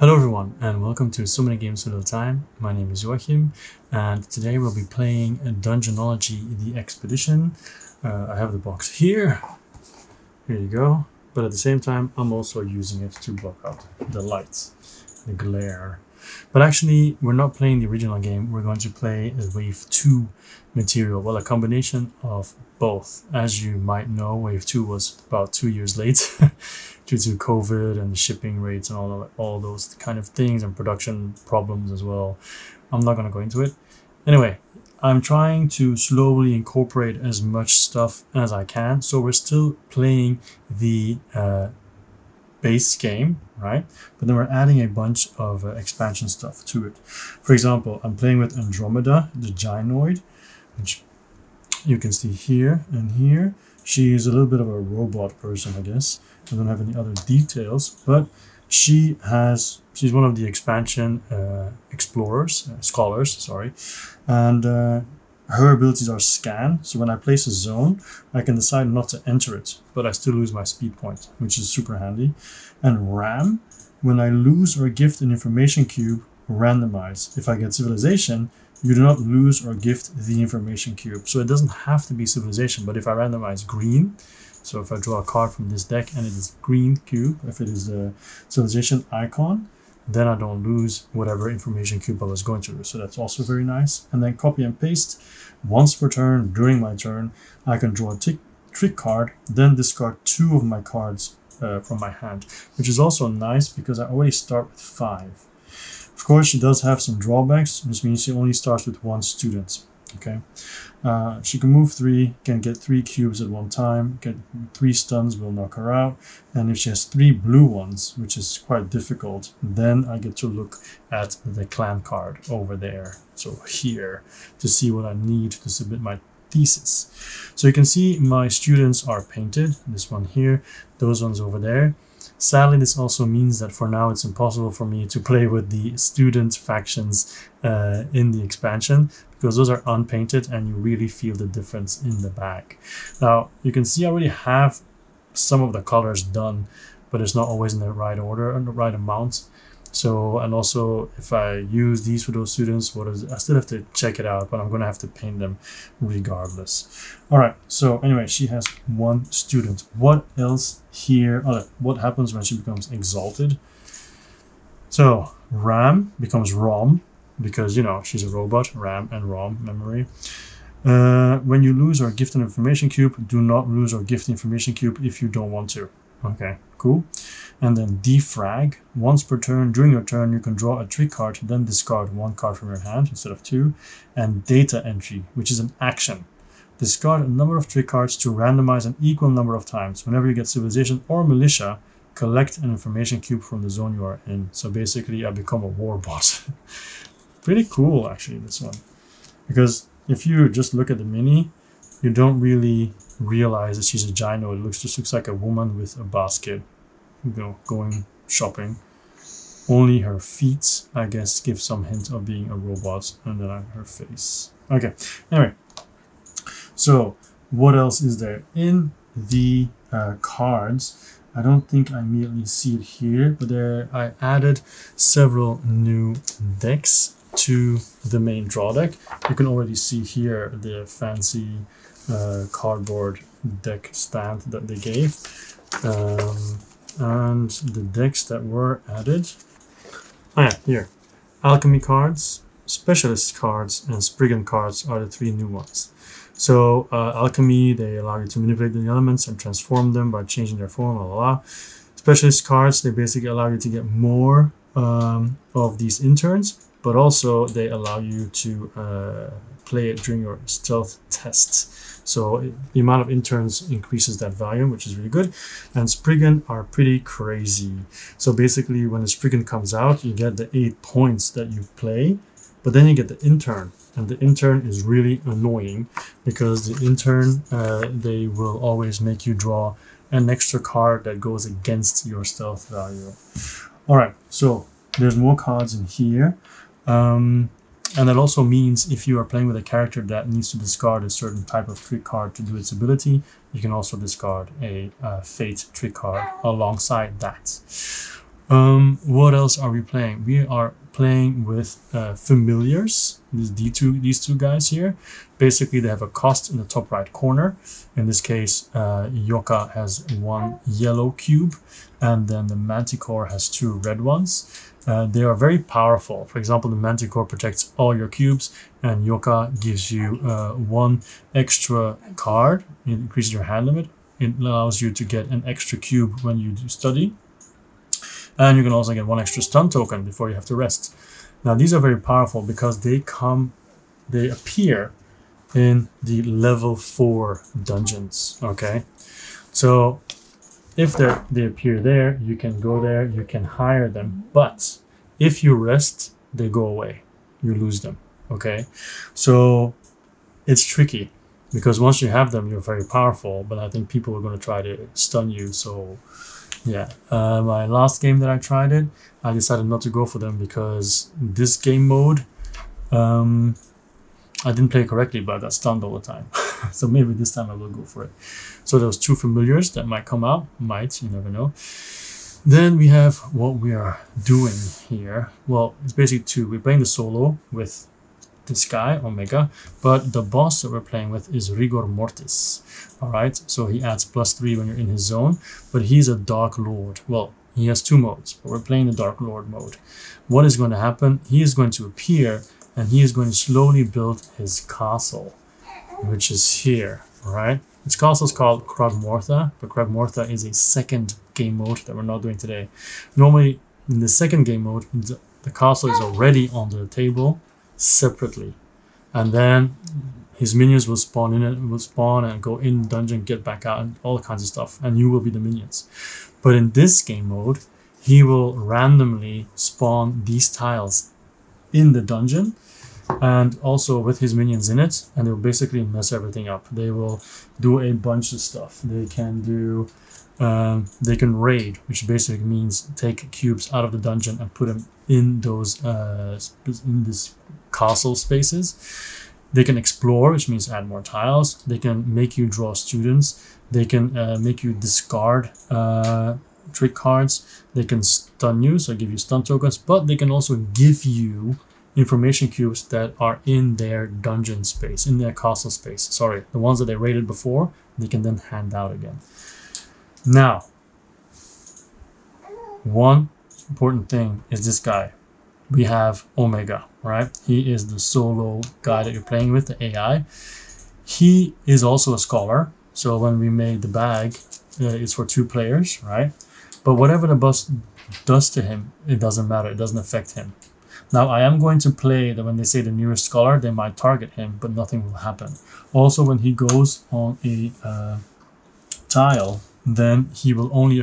Hello everyone and welcome to So Many Games for Little Time. My name is Joachim and today we'll be playing Dungeonology The Expedition. I have the box here. Here you go. But at the same time I'm also using it to block out the lights, the glare. But actually we're not playing the original game, we're going to play a Wave 2 material. Well, a combination of both. As you might know, Wave 2 was about 2 years late. Due to COVID and the shipping rates and all those kind of things and production problems as well. I'm not going to go into it. Anyway, I'm trying to slowly incorporate as much stuff as I can. So we're still playing the base game, right? But then we're adding a bunch of expansion stuff to it. For example, I'm playing with Andromeda, the Gynoid, which you can see here and here. She is a little bit of a robot person, I guess. I don't have any other details, but she's one of the expansion scholars, sorry, and her abilities are scan. So when I place a zone, I can decide not to enter it, but I still lose my speed point, which is super handy. And ram, when I lose or gift an information cube, randomize. If I get civilization, you do not lose or gift the information cube. So it doesn't have to be civilization, but if I randomize green, so if I draw a card from this deck and it is green cube, if it is the civilization icon, then I don't lose whatever information cube I was going to lose. So that's also very nice. And then copy and paste. Once per turn, during my turn, I can draw a trick card, then discard 2 of my cards from my hand, which is also nice because I already start with 5. Of course, she does have some drawbacks, which means she only starts with 1 student. Okay, she can move 3, can get 3 cubes at one time, get 3 stuns will knock her out, and if she has 3 blue ones, which is quite difficult, then I get to look at the clan card over there, so here, to see what I need to submit my thesis. So you can see my students are painted, this one here, those ones over there. Sadly, this also means that for now it's impossible for me to play with the student factions in the expansion because those are unpainted and you really feel the difference in the back. Now, you can see I already have some of the colors done, but it's not always in the right order and the right amount. So, and also if I use these for those students, I still have to check it out, but I'm going to have to paint them regardless. All right, so anyway, she has 1 student. What else here? What happens when she becomes exalted? So RAM becomes ROM because, you know, she's a robot, RAM and ROM memory. When you lose or gift an information cube, do not lose or gift the information cube if you don't want to. Okay, cool. And then defrag. Once per turn, during your turn, you can draw a trick card, then discard 1 card from your hand instead of 2. And data entry, which is an action. Discard a number of trick cards to randomize an equal number of times. Whenever you get civilization or militia, collect an information cube from the zone you are in. So basically, I become a war boss. Pretty cool, actually, this one. Because if you just look at the mini, you don't really realize that she's a gyno. It just looks like a woman with a basket, you know, going shopping. Only her feet, I guess, give some hint of being a robot, and then her face. Okay, anyway. So what else is there in the cards? I don't think I immediately see it here, but I added several new decks to the main draw deck. You can already see here the fancy cardboard deck stand that they gave, and the decks that were added. Here, alchemy cards, specialist cards, and spriggan cards are the 3 new ones. So alchemy, they allow you to manipulate the elements and transform them by changing their form, blah, blah, blah. Specialist cards, they basically allow you to get more of these interns, but also they allow you to play it during your stealth tests. So the amount of interns increases that volume, which is really good. And spriggan are pretty crazy. So basically when the spriggan comes out, you get the 8 points that you play, but then you get the intern. And the intern is really annoying because the intern, they will always make you draw an extra card that goes against your stealth value. All right, so there's more cards in here. And that also means if you are playing with a character that needs to discard a certain type of trick card to do its ability, you can also discard a fate trick card alongside that. What else are we playing? We are playing with familiars. These two guys here. Basically, they have a cost in the top right corner. In this case, Yoka has 1 yellow cube, and then the Manticore has 2 red ones. They are very powerful. For example, the Manticore protects all your cubes, and Yoka gives you 1 extra card. It increases your hand limit. It allows you to get an extra cube when you do study. And you can also get 1 extra stun token before you have to rest. Now, these are very powerful because they appear in the level 4 dungeons, okay? So if they appear there, you can go there, you can hire them. But if you rest, they go away. You lose them, okay? So it's tricky because once you have them, you're very powerful. But I think people are going to try to stun you, so... yeah, my last game that I tried it, I decided not to go for them because this game mode, I didn't play correctly, but I got stunned all the time. So maybe this time I will go for it. So there was 2 familiars that might come out. Might, you never know. Then we have what we are doing here. Well, it's basically 2. We're playing the solo with this guy, Omega, but the boss that we're playing with is Rigor Mortis. Alright, so he adds +3 when you're in his zone, but he's a Dark Lord. Well, he has 2 modes, but we're playing the Dark Lord mode. What is going to happen? He is going to appear, and he is going to slowly build his castle, which is here, alright? His castle is called Kragmortha, but Kragmortha is a second game mode that we're not doing today. Normally, in the second game mode, the castle is already on the table, separately, and then his minions will spawn in it, will spawn and go in the dungeon, get back out, and all kinds of stuff, and you will be the minions. But in this game mode, he will randomly spawn these tiles in the dungeon, and also with his minions in it, and they'll basically mess everything up. They will do a bunch of stuff. They can do they can raid, which basically means take cubes out of the dungeon and put them in those in this castle spaces. They can explore, which means add more tiles. They can make you draw students. They can make you discard trick cards. They can stun you, so give you stun tokens, but they can also give you information cubes that are in their dungeon space, in their castle space. Sorry, the ones that they raided before, they can then hand out again. Now, one important thing is this guy. We have Omega, right? He is the solo guy that you're playing with, the AI. He is also a scholar. So when we made the bag, it's for 2 players, right? But whatever the boss does to him, it doesn't matter. It doesn't affect him. Now, I am going to play that when they say the nearest scholar, they might target him, but nothing will happen. Also, when he goes on a tile, then he will only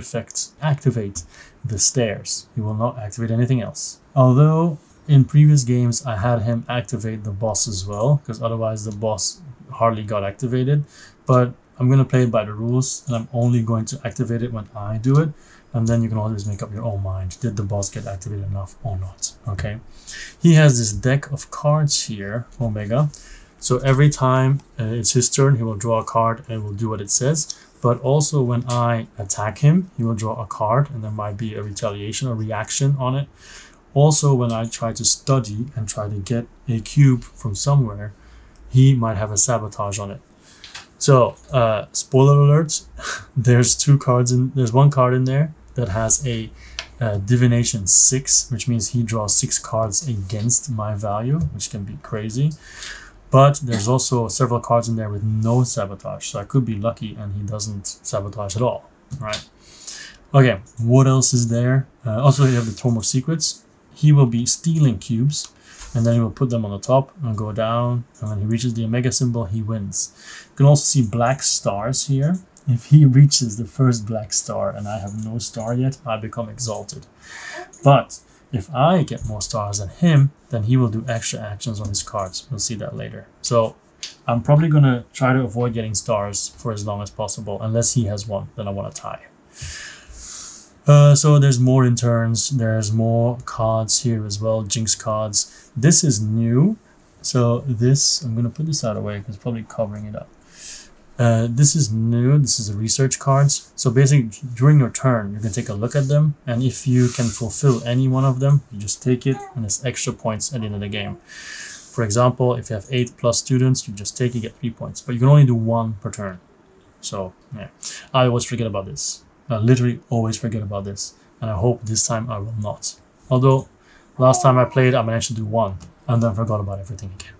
activate the stairs. He will not activate anything else. Although in previous games I had him activate the boss as well, because otherwise the boss hardly got activated. But I'm going to play it by the rules, and I'm only going to activate it when I do it. And then you can always make up your own mind. Did the boss get activated enough or not? Okay. He has this deck of cards here, Omega. So every time it's his turn, he will draw a card and will do what it says. But also when I attack him, he will draw a card, and there might be a retaliation or reaction on it. Also, when I try to study and try to get a cube from somewhere, he might have a sabotage on it. So, spoiler alert, there's 2 cards there's 1 card in there that has a divination 6, which means he draws 6 cards against my value, which can be crazy. But there's also several cards in there with no sabotage, so I could be lucky and he doesn't sabotage at all, right? Okay, what else is there? Also, you have the Tome of Secrets. He will be stealing cubes, and then he will put them on the top and go down, and when he reaches the Omega symbol, he wins. You can also see black stars here. If he reaches the first black star and I have no star yet, I become exalted. But if I get more stars than him, then he will do extra actions on his cards. We'll see that later. So I'm probably going to try to avoid getting stars for as long as possible, unless he has one, then I want to tie. So there's more interns, there's more cards here as well, Jinx cards. This is new. So this, I'm going to put this out of the way because it's probably covering it up. This is new. This is the research cards. So basically, during your turn, you can take a look at them, and if you can fulfill any one of them, you just take it, and it's extra points at the end of the game. For example, if you have 8+ students, you just take it, get 3 points, but you can only do 1 per turn. So yeah, I always forget about this. I literally always forget about this, and I hope this time I will not. Although last time I played, I managed to do 1, and then forgot about everything again.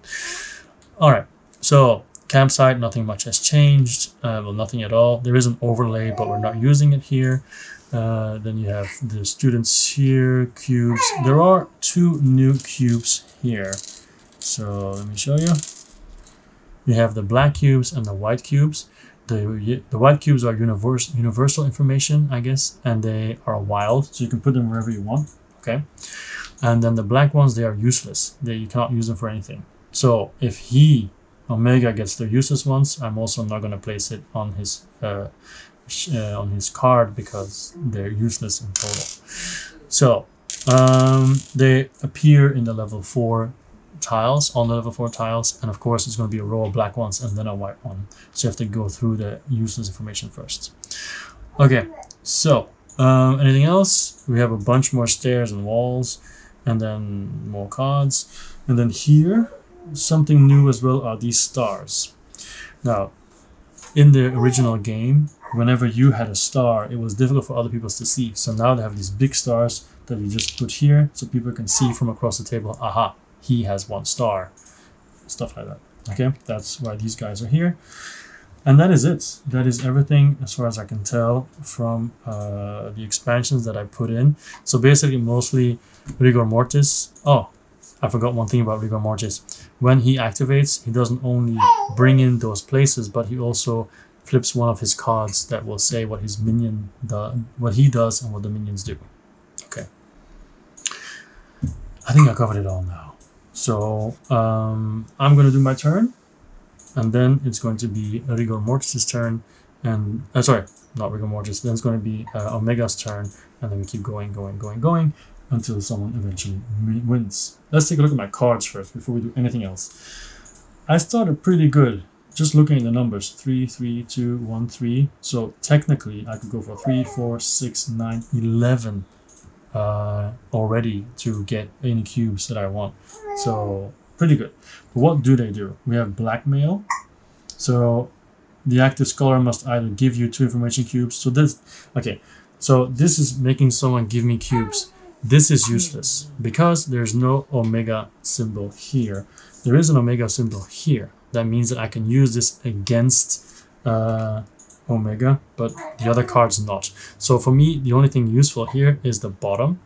All right, so campsite, nothing much has changed. Well, nothing at all. There is an overlay, but we're not using it here. Then you have the students here, cubes. There are 2 new cubes here. So let me show you. You have the black cubes and the white cubes. The white cubes are universal information, I guess, and they are wild, so you can put them wherever you want. Okay. And then the black ones, they are useless. You cannot use them for anything. So if Omega gets the useless ones, I'm also not going to place it on his card because they're useless in total. So they appear in the level 4 tiles, on the level 4 tiles, and of course it's going to be a row of black ones and then a white one. So you have to go through the useless information first. Okay, so anything else? We have a bunch more stairs and walls, and then more cards, and then here something new as well are these stars. Now, in the original game, whenever you had a star, it was difficult for other people to see. So now they have these big stars that you just put here so people can see from across the table, aha, he has 1 star. Stuff like that. Okay, that's why these guys are here. And that is it. That is everything as far as I can tell from the expansions that I put in. So basically mostly Rigor Mortis. Oh, I forgot one thing about Rigor Mortis. When he activates, he doesn't only bring in those places, but he also flips one of his cards that will say what his minion what he does and what the minions do. Okay. I think I covered it all now. So I'm going to do my turn, and then it's going to be Rigor Mortis' turn, and sorry, not Rigor Mortis. Then it's going to be Omega's turn, and then we keep going until someone eventually wins. Let's take a look at my cards first before we do anything else. I started pretty good, just looking at the numbers: 3, 3, 2, 1, 3. So technically, I could go for 3, 4, 6, 9, 11 already to get any cubes that I want. So pretty good. But what do they do? We have blackmail. So the active scholar must either give you 2 information cubes. So this is making someone give me cubes. This is useless because there's no Omega symbol here. There is an Omega symbol here. That means that I can use this against Omega, but the other cards not. So for me, the only thing useful here is the bottom,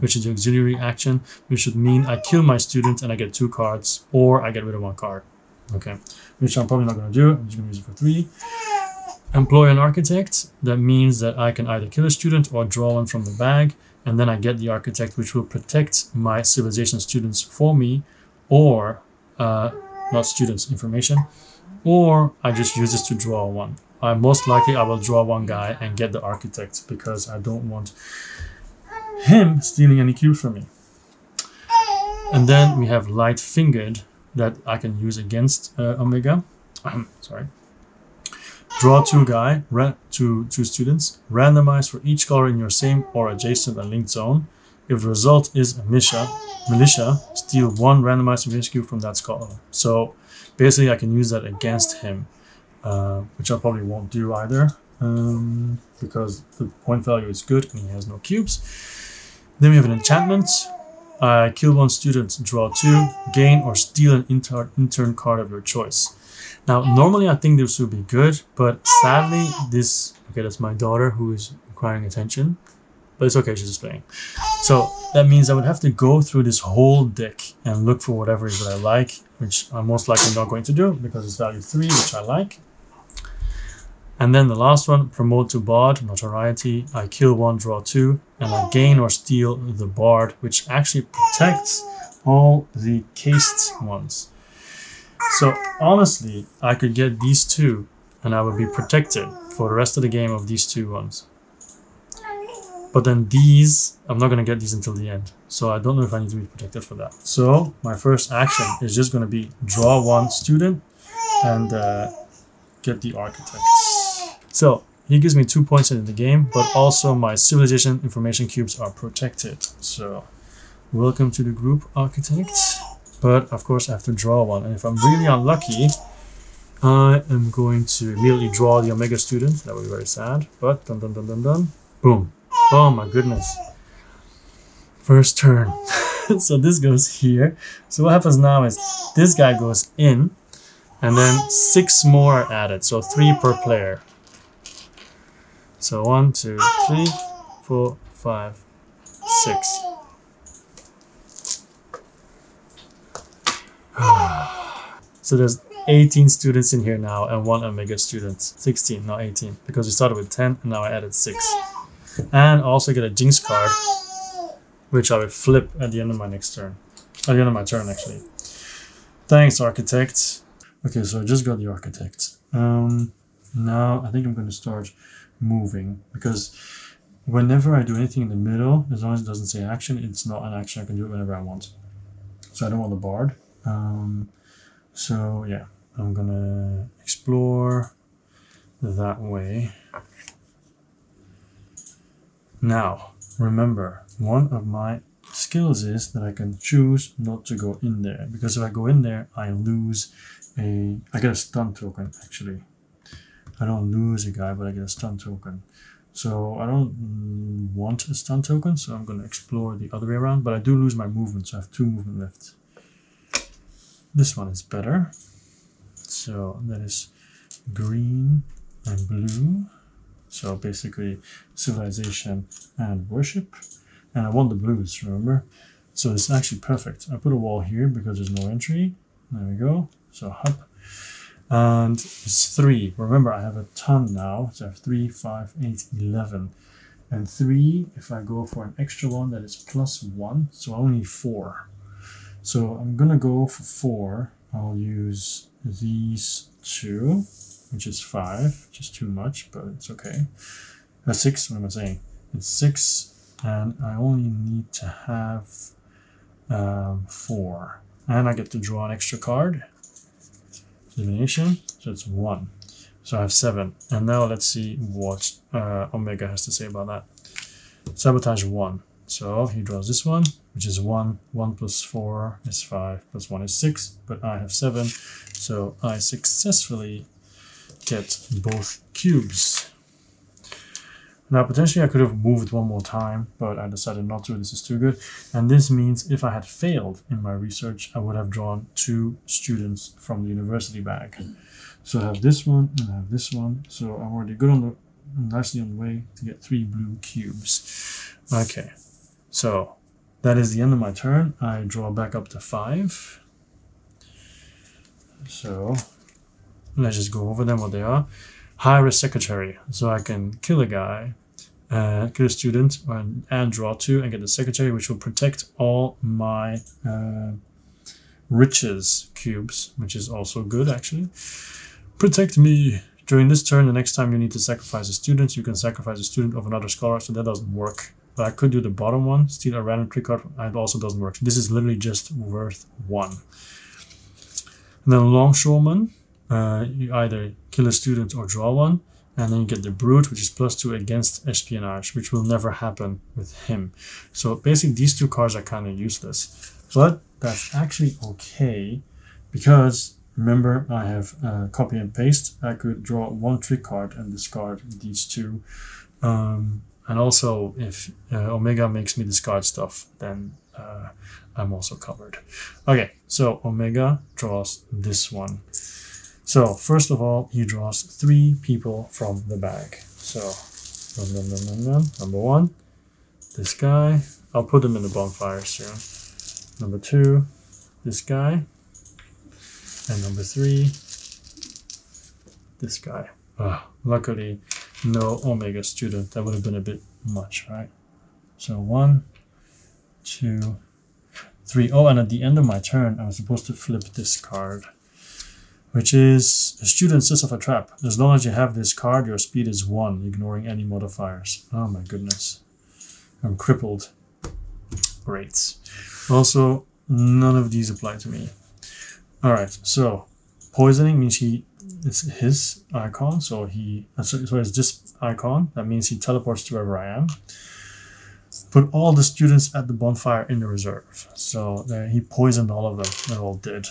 which is the auxiliary action, which would mean I kill my student and I get 2 cards, or I get rid of 1 card. Okay, which I'm probably not going to do. I'm just going to use it for 3. Employ an architect. That means that I can either kill a student or draw one from the bag, and then I get the architect, which will protect my civilization students for me, or not students, information, or I just use this to draw 1. Most likely I will draw 1 guy and get the architect because I don't want him stealing any cubes from me. And then we have light fingered that I can use against Omega. Sorry. Draw 2 guy, 2 students, randomize for each color in your same or adjacent and linked zone. If the result is a militia, steal 1 randomized information cube from that scholar. So basically I can use that against him, which I probably won't do either, because the point value is good and he has no cubes. Then we have an enchantment. Kill 1 student, draw 2, gain or steal an intern card of your choice. Now, normally I think this would be good, but sadly that's my daughter who is requiring attention, but it's okay, she's just playing. So that means I would have to go through this whole deck and look for whatever it is that I like, which I'm most likely not going to do because it's value 3, which I like. And then the last one, promote to Bard, notoriety. I kill 1, draw 2, and I gain or steal the Bard, which actually protects all the cased ones. So honestly, I could get these 2 and I would be protected for the rest of the game of these 2 ones. But then these, I'm not going to get these until the end. So I don't know if I need to be protected for that. So my first action is just going to be draw 1 student and get the architects. So he gives me 2 points in the game, but also my civilization information cubes are protected. So welcome to the group, architects. But of course I have to draw one, and if I'm really unlucky, I am going to immediately draw the Omega student. That would be very sad, but dun dun dun dun dun. Boom. Oh my goodness. First turn. So this goes here. So what happens now is this guy goes in, and then 6 more are added. So 3 per player. So 1, 2, 3, 4, 5, 6. So there's 18 students in here now and 1 Omega student. 16, not 18, because we started with 10 and now I added 6. And also get a Jinx card, which I will flip at the end of my next turn. At the end of my turn, actually. Thanks, architect. Okay, so I just got the architect. Now I think I'm going to start moving, because whenever I do anything in the middle, as long as it doesn't say action, it's not an action. I can do it whenever I want. So I don't want the bard. So yeah, I'm gonna explore that way. Now, remember, one of my skills is that I can choose not to go in there, because if I go in there, I get a stun token, actually. I don't lose a guy, but I get a stun token. So I don't want a stun token, so I'm gonna explore the other way around, but I do lose my movement, so I have 2 movement left. This one is better. So that is green and blue. So basically civilization and worship. And I want the blues, remember? So it's actually perfect. I put a wall here because there's no entry. There we go. So hop. And it's 3. Remember, I have a ton now. So I have 3, 5, 8, 11. And 3, if I go for an extra one, that is +1. So I only need 4. So I'm gonna go for 4. I'll use these 2, which is 5, which is too much, but it's okay. 6, what am I saying? It's 6, and I only need to have 4. And I get to draw an extra card. Divination, so it's 1. So I have 7. And now let's see what Omega has to say about that. Sabotage 1. So he draws this one, which is 1. 1 plus 4 is 5, plus 1 is 6, but I have 7, so I successfully get both cubes. Now potentially I could have moved one more time, but I decided not to. This is too good. And this means if I had failed in my research, I would have drawn 2 students from the university bag. So I have this one and I have this one, so I'm already good nicely on the way to get 3 blue cubes. Okay. So that is the end of my turn. I draw back up to 5. So let's just go over them, what they are. Hire a secretary. So I can kill a guy, kill a student, and draw 2 and get the secretary, which will protect all my riches cubes, which is also good, actually. Protect me. During this turn, the next time you need to sacrifice a student, you can sacrifice a student of another scholar, so that doesn't work. But I could do the bottom one, steal a random trick card, and it also doesn't work. This is literally just worth 1. And then Longshoreman, you either kill a student or draw one, and then you get the Brute, which is +2 against espionage, which will never happen with him. So basically these 2 cards are kind of useless. But that's actually okay, because remember I have copy and paste. I could draw 1 trick card and discard these 2. And also, if Omega makes me discard stuff, then I'm also covered. Okay, so Omega draws this one. So, first of all, he draws 3 people from the bag. So, number 1, this guy. I'll put him in the bonfire soon. Number 2, this guy. And number 3, this guy. Luckily, no Omega student. That would have been a bit much, right? So 1, 2, 3. Oh, and at the end of my turn, I was supposed to flip this card, which is a student sets off a trap. As long as you have this card, your speed is 1, ignoring any modifiers. Oh my goodness. I'm crippled. Great. Also, none of these apply to me. Alright, so poisoning means he it's his icon, so it's this icon. That means he teleports to wherever I am. Put all the students at the bonfire in the reserve. So there, he poisoned all of them. They're all dead.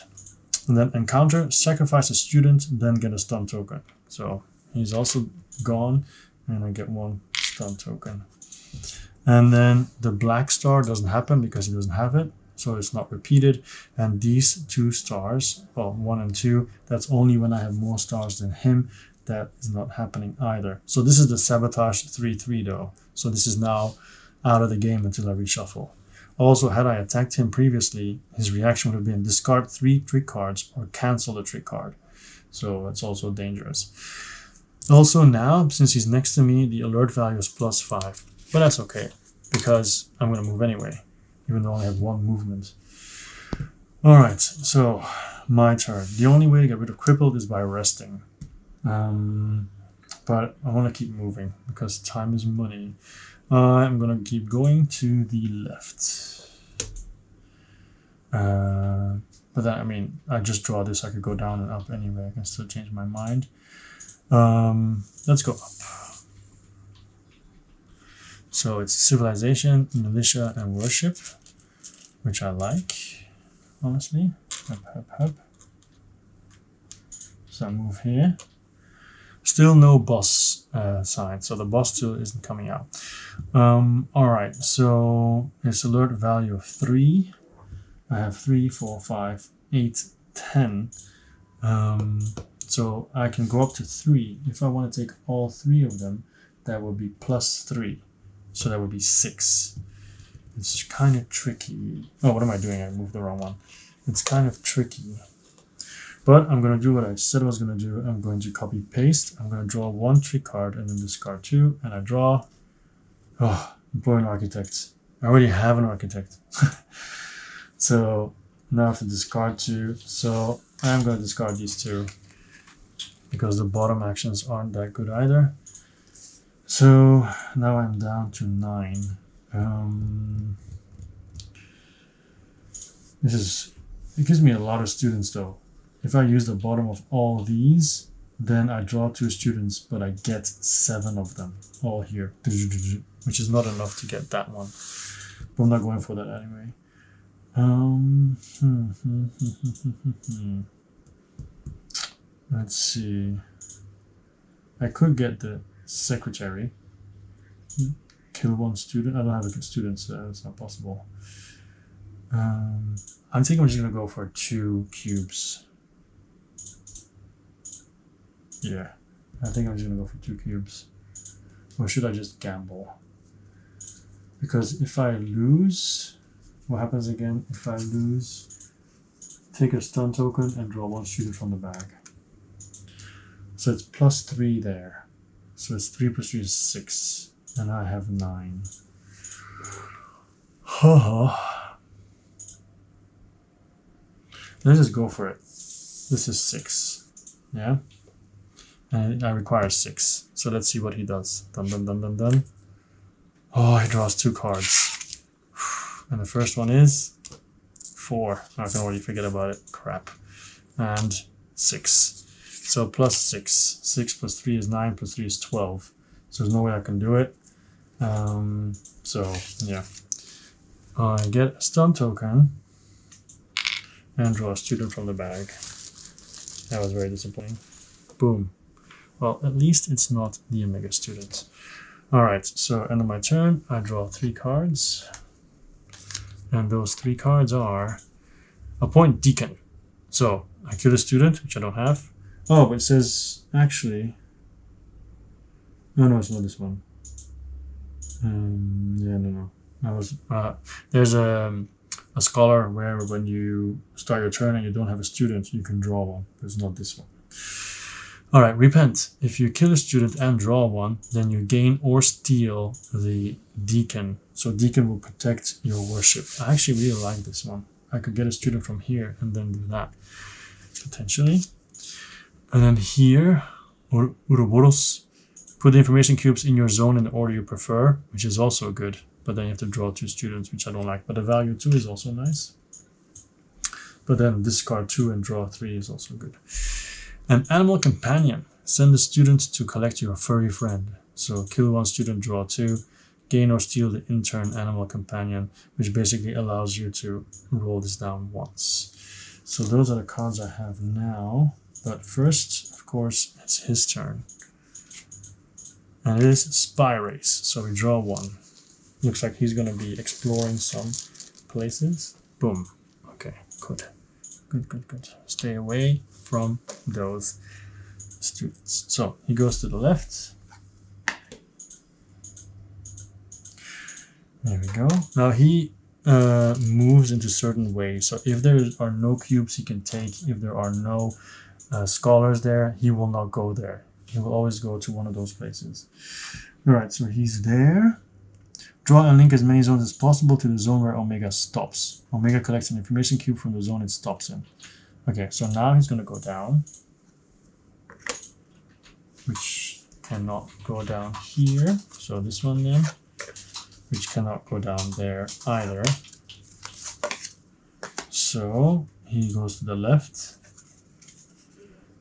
And then encounter, sacrifice a student, then get a stun token. So he's also gone, and I get 1 stun token. And then the black star doesn't happen because he doesn't have it, so it's not repeated. And these 2 stars, well, 1 and 2, that's only when I have more stars than him. That is not happening either. So this is the sabotage 3/3 though. So this is now out of the game until I reshuffle. Also, had I attacked him previously, his reaction would have been discard 3 trick cards or cancel the trick card. So that's also dangerous. Also now, since he's next to me, the alert value is +5. But that's okay, because I'm going to move anyway, even though I have 1 movement. Alright, so my turn. The only way to get rid of crippled is by resting. But I want to keep moving, because time is money. I'm going to keep going to the left. But then, I mean, I just draw this. I could go down and up anyway. I can still change my mind. Let's go up. So it's civilization, militia, and worship, which I like, honestly. Up. So I move here. Still no boss sign, so the boss still isn't coming out. Alright, so it's alert value of 3. I have 3, 4, 5, 8, 10. So I can go up to 3. If I want to take all 3 of them, that would be +3. So that would be 6. It's kind of tricky. Oh, what am I doing? I moved the wrong one. It's kind of tricky. But I'm going to do what I said I was going to do. I'm going to copy paste. I'm going to draw 1 trick card and then discard 2. And I draw, employ an architect. I already have an architect. So now I have to discard 2. So I'm going to discard these 2, because the bottom actions aren't that good either. So now I'm down to 9. It gives me a lot of students though. If I use the bottom of all these, then I draw 2 students, but I get 7 of them all here, which is not enough to get that one. But I'm not going for that anyway. Let's see. I could get the secretary. Kill 1 student. I don't have a student, so it's not possible. I think I'm just gonna go for 2 cubes. Yeah, I think I'm just gonna go for 2 cubes. Or should I just gamble? Because if I lose, what happens again? If I lose, take a stun token and draw 1 student from the bag. So it's +3 there. So it's 3 + 3 is 6. And I have 9. Let's just go for it. This is 6. Yeah? And I require 6. So let's see what he does. Dun. Oh, he draws 2 cards. And the first one is 4. I can already forget about it. Crap. And 6. So +6. 6 + 3 is 9, + 3 is 12. So there's no way I can do it. So yeah. I get a stun token and draw a student from the bag. That was very disappointing. Boom. Well, at least it's not the Omega student. Alright, so end of my turn, I draw 3 cards. And those 3 cards are appoint deacon. So I kill a student, which I don't have. Oh, but it says actually. No, it's not this one. Yeah, no. There's a scholar where when you start your turn and you don't have a student, you can draw 1. It's not this one. Alright, repent. If you kill a student and draw 1, then you gain or steal the deacon. So deacon will protect your worship. I actually really like this one. I could get a student from here and then do that, potentially. And then here, Ouroboros, put the information cubes in your zone in the order you prefer, which is also good. But then you have to draw 2 students, which I don't like. But the value 2 is also nice. But then discard 2 and draw 3 is also good. An animal companion. Send a student to collect your furry friend. So kill one student, draw 2. Gain or steal the intern animal companion, which basically allows you to roll this down once. So those are the cards I have now. But first, of course, it's his turn. And it is Spy Race. So we draw 1. Looks like he's going to be exploring some places. Boom. Okay, good. Good. Stay away from those students. So he goes to the left. There we go. Now he moves into certain ways. So if there are no cubes he can take, if there are no scholars there, he will not go there. He will always go to one of those places. Alright, so he's there. Draw and link as many zones as possible to the zone where Omega stops. Omega collects an information cube from the zone it stops in. Okay, so now he's going to go down, which cannot go down here. So this one then, which cannot go down there either. So he goes to the left,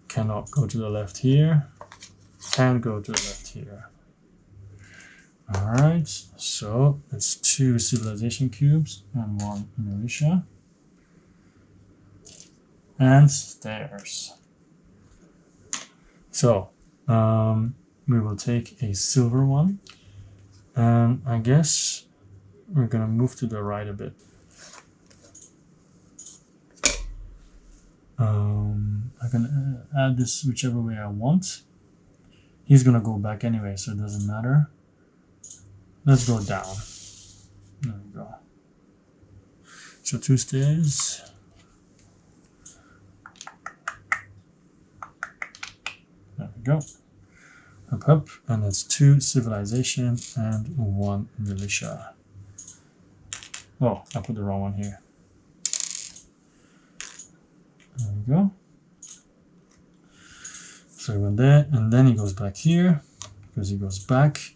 cannot go to the left here, can go to the left here. Alright, so it's 2 civilization cubes and 1 militia. And stairs. So, we will take a silver one. And I guess we're going to move to the right a bit. I can add this whichever way I want. He's going to go back anyway, so it doesn't matter. Let's go down. There we go. So 2 stairs. There we go. Up, and that's 2 civilization and 1 militia. Oh, I put the wrong one here. There we go. So he went there, and then he goes back here, because he goes back.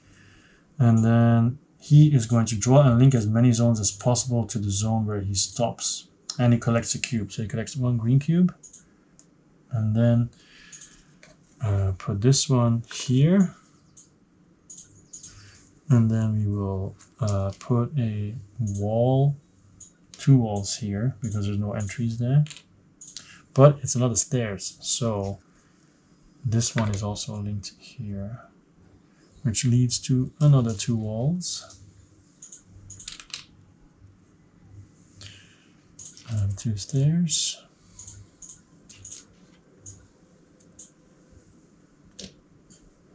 And then he is going to draw and link as many zones as possible to the zone where he stops. And he collects a cube. So he collects 1 green cube. And then put this one here. And then we will put a wall, 2 walls here, because there's no entries there. But it's another stairs. So this one is also linked here, which leads to another 2 walls. And 2 stairs.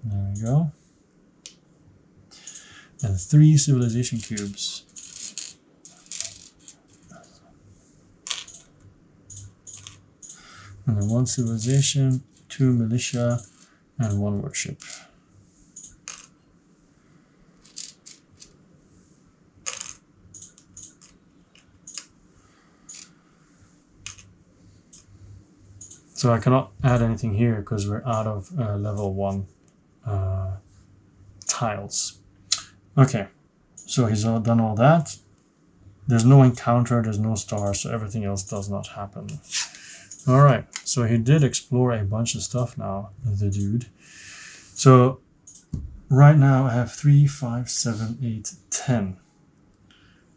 There we go. And 3 civilization cubes. And then 1 civilization, 2 militia, and 1 worship. So I cannot add anything here because we're out of level 1 tiles. Okay, so he's done all that. There's no encounter, there's no star, so everything else does not happen. Alright, so he did explore a bunch of stuff now, the dude. So right now I have 3, 5, 7, 8, 10.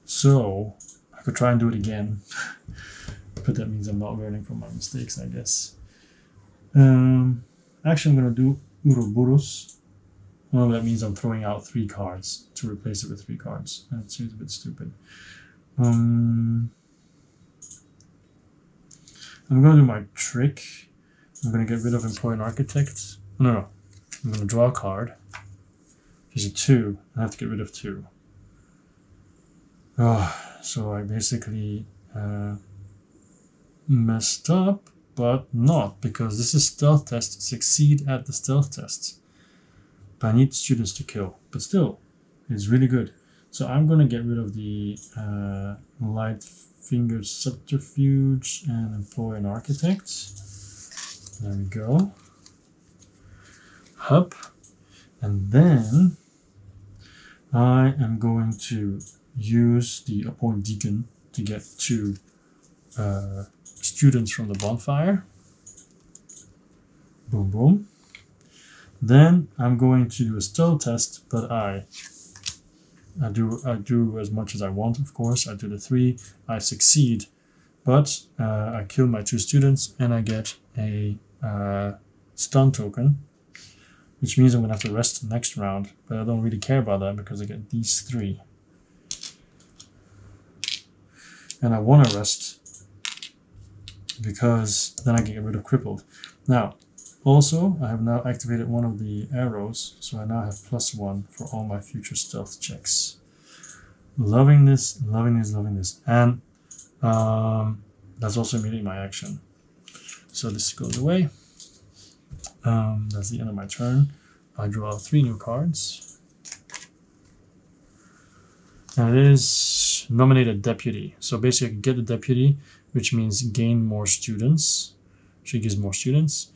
So I could try and do it again. But that means I'm not learning from my mistakes, I guess. Actually, I'm going to do Ouroboros. Well, that means I'm throwing out 3 cards to replace it with 3 cards. That seems a bit stupid. I'm going to do my trick. I'm going to get rid of Employing Architect. No. I'm going to draw a card. There's a 2. I have to get rid of 2. So I basically messed up, but not, because this is stealth test. Succeed at the stealth test. But I need students to kill. But still, it's really good. So I'm going to get rid of the light fingered subterfuge and employ an architect. There we go. Up. And then I am going to use the appoint deacon to get 2 students from the bonfire. Boom, boom. Then I'm going to do a still test, but I do as much as I want, of course. I do the 3, I succeed, but I kill my 2 students and I get a stun token, which means I'm going to have to rest the next round, but I don't really care about that because I get these 3. And I want to rest because then I can get rid of crippled. Now, also, I have now activated one of the arrows, so I now have +1 for all my future stealth checks. Loving this, loving this, loving this. And that's also immediately my action. So this goes away. That's the end of my turn. I draw 3 new cards. And it is nominated deputy. So basically I can get the deputy, which means gain more students. She gives more students.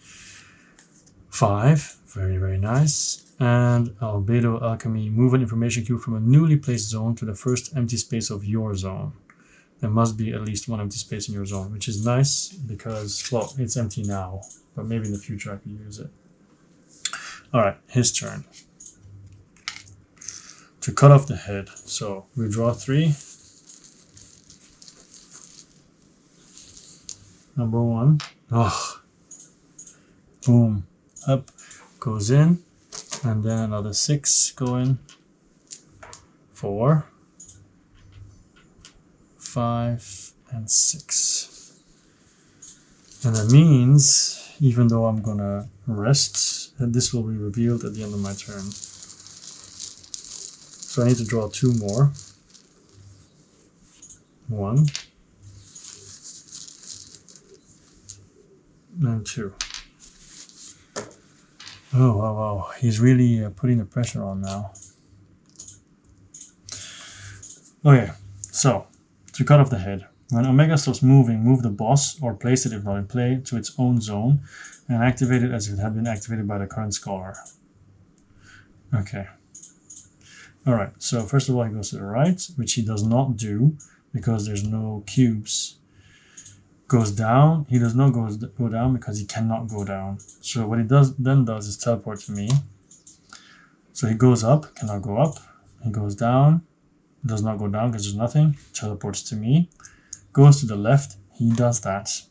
5, very, very nice. And Albedo Alchemy, move an information cube from a newly placed zone to the first empty space of your zone. There must be at least 1 empty space in your zone, which is nice because, well, it's empty now, but maybe in the future I can use it. Alright, his turn. To cut off the head. So we draw 3. Number 1. Oh. Boom. Up. Goes in. And then another 6 go in. 4. 5 and 6. And that means, even though I'm gonna rest, this will be revealed at the end of my turn. So I need to draw 2 more. 1 and 2. Oh wow, wow. He's really putting the pressure on now. Okay, so to cut off the head. When Omega stops moving, move the boss, or place it if not in play, to its own zone, and activate it as if it had been activated by the current scholar. Okay. Alright, so first of all he goes to the right, which he does not do, because there's no cubes. Goes down, he does not go down because he cannot go down. So what he then does is teleport to me. So he goes up, cannot go up. He goes down, does not go down because there's nothing, teleports to me. Goes to the left, he does that,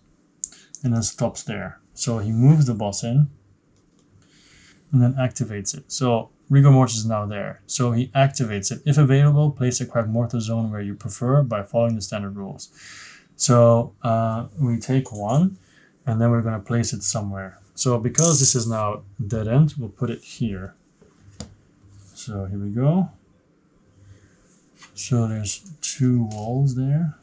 and then stops there. So he moves the boss in, and then activates it. So Rigor Mortis is now there. So he activates it. If available, place a Kragmortha zone where you prefer by following the standard rules. So we take 1, and then we're going to place it somewhere. So because this is now dead end, we'll put it here. So here we go. So there's 2 walls there.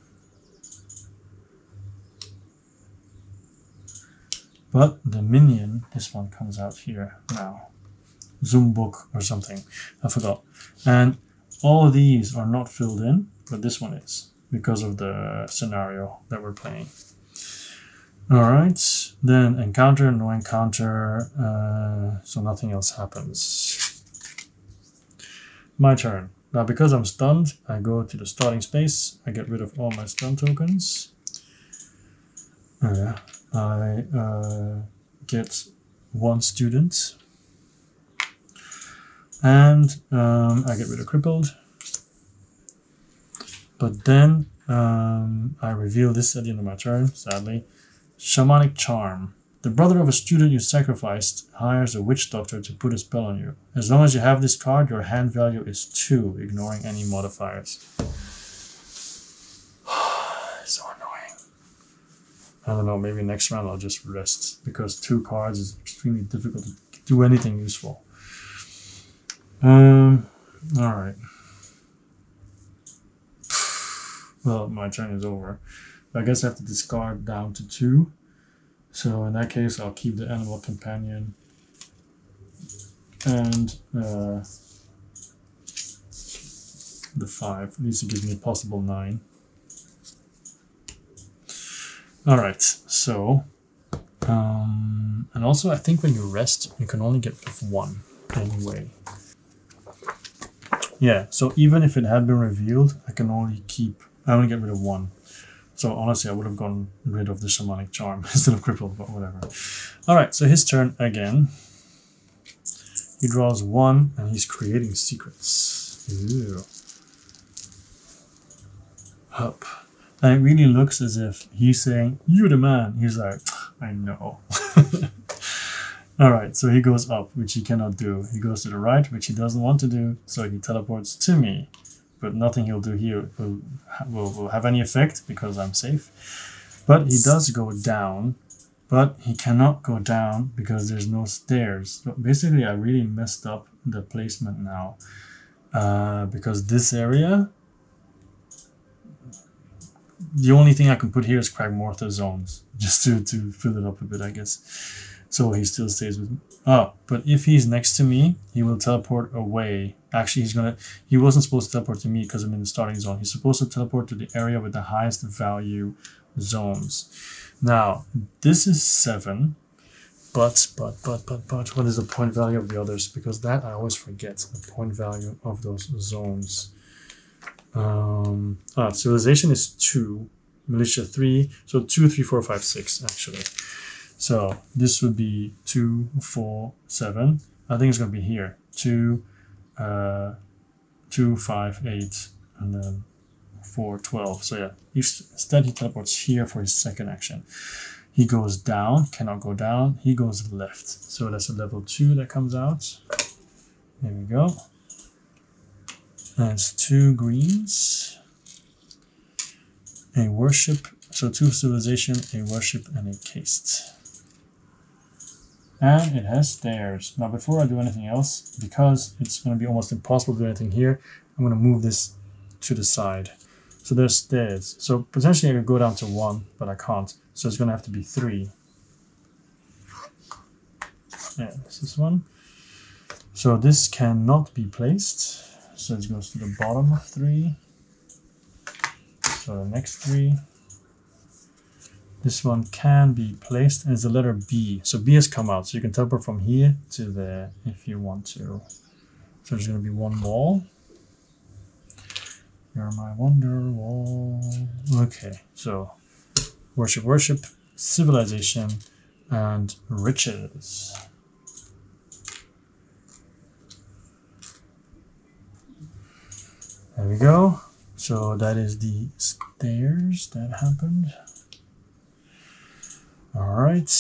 But the minion, this one comes out here now. Zoom book or something, I forgot. And all of these are not filled in, but this one is, because of the scenario that we're playing. Alright, then encounter, no encounter, so nothing else happens. My turn. Now because I'm stunned, I go to the starting space, I get rid of all my stun tokens. I get 1 student. And I get rid of crippled. But then I reveal this at the end of my turn, sadly. Shamanic Charm. The brother of a student you sacrificed hires a witch doctor to put a spell on you. As long as you have this card, your hand value is 2, ignoring any modifiers. So annoying. I don't know, maybe next round I'll just rest, because 2 cards is extremely difficult to do anything useful. Alright. Well, my turn is over. I guess I have to discard down to 2. So in that case, I'll keep the animal companion and the 5. At least it gives me a possible 9. Alright, so and also I think when you rest, you can only get rid of 1 anyway. Yeah, so even if it had been revealed, I only get rid of 1. So honestly, I would have gotten rid of the Shamanic Charm instead of Crippled, but whatever. Alright, so his turn again. He draws 1, and he's creating secrets. Ew. Up. And it really looks as if he's saying, "You're the man." He's like, "I know." Alright, so he goes up, which he cannot do. He goes to the right, which he doesn't want to do, so he teleports to me. But nothing he'll do here will have any effect because I'm safe. But he does go down, but he cannot go down because there's no stairs. So basically, I really messed up the placement now because this area, the only thing I can put here is Kragmortha zones, just to fill it up a bit, I guess. So he still stays with me. Oh, but if he's next to me, he will teleport away. Actually, he wasn't supposed to teleport to me because I'm in the starting zone. He's supposed to teleport to the area with the highest value zones. Now, this is 7, but what is the point value of the others? Because that I always forget, the point value of those zones. Civilization is 2, militia 3, so 2, 3, 4, 5, 6 actually. So this would be 2, 4, 7. I think it's going to be here. 2, 5, 8, and then 4, 12. So yeah, instead he teleports here for his second action. He goes down, cannot go down. He goes left. So that's a level 2 that comes out. There we go. And it's 2 greens. A worship. So 2 civilization, a worship, and a caste. And it has stairs. Now before I do anything else, because it's going to be almost impossible to do anything here, I'm going to move this to the side. So there's stairs. So potentially I could go down to 1, but I can't. So it's going to have to be 3. Yeah, this is 1. So this cannot be placed. So it goes to the bottom of 3. So the next 3. This one can be placed, and it's the letter B. So B has come out, so you can teleport from here to there if you want to. So there's going to be 1 wall. You're my wonder wall. Okay, so worship, worship, civilization, and riches. There we go. So that is the stairs that happened. All right.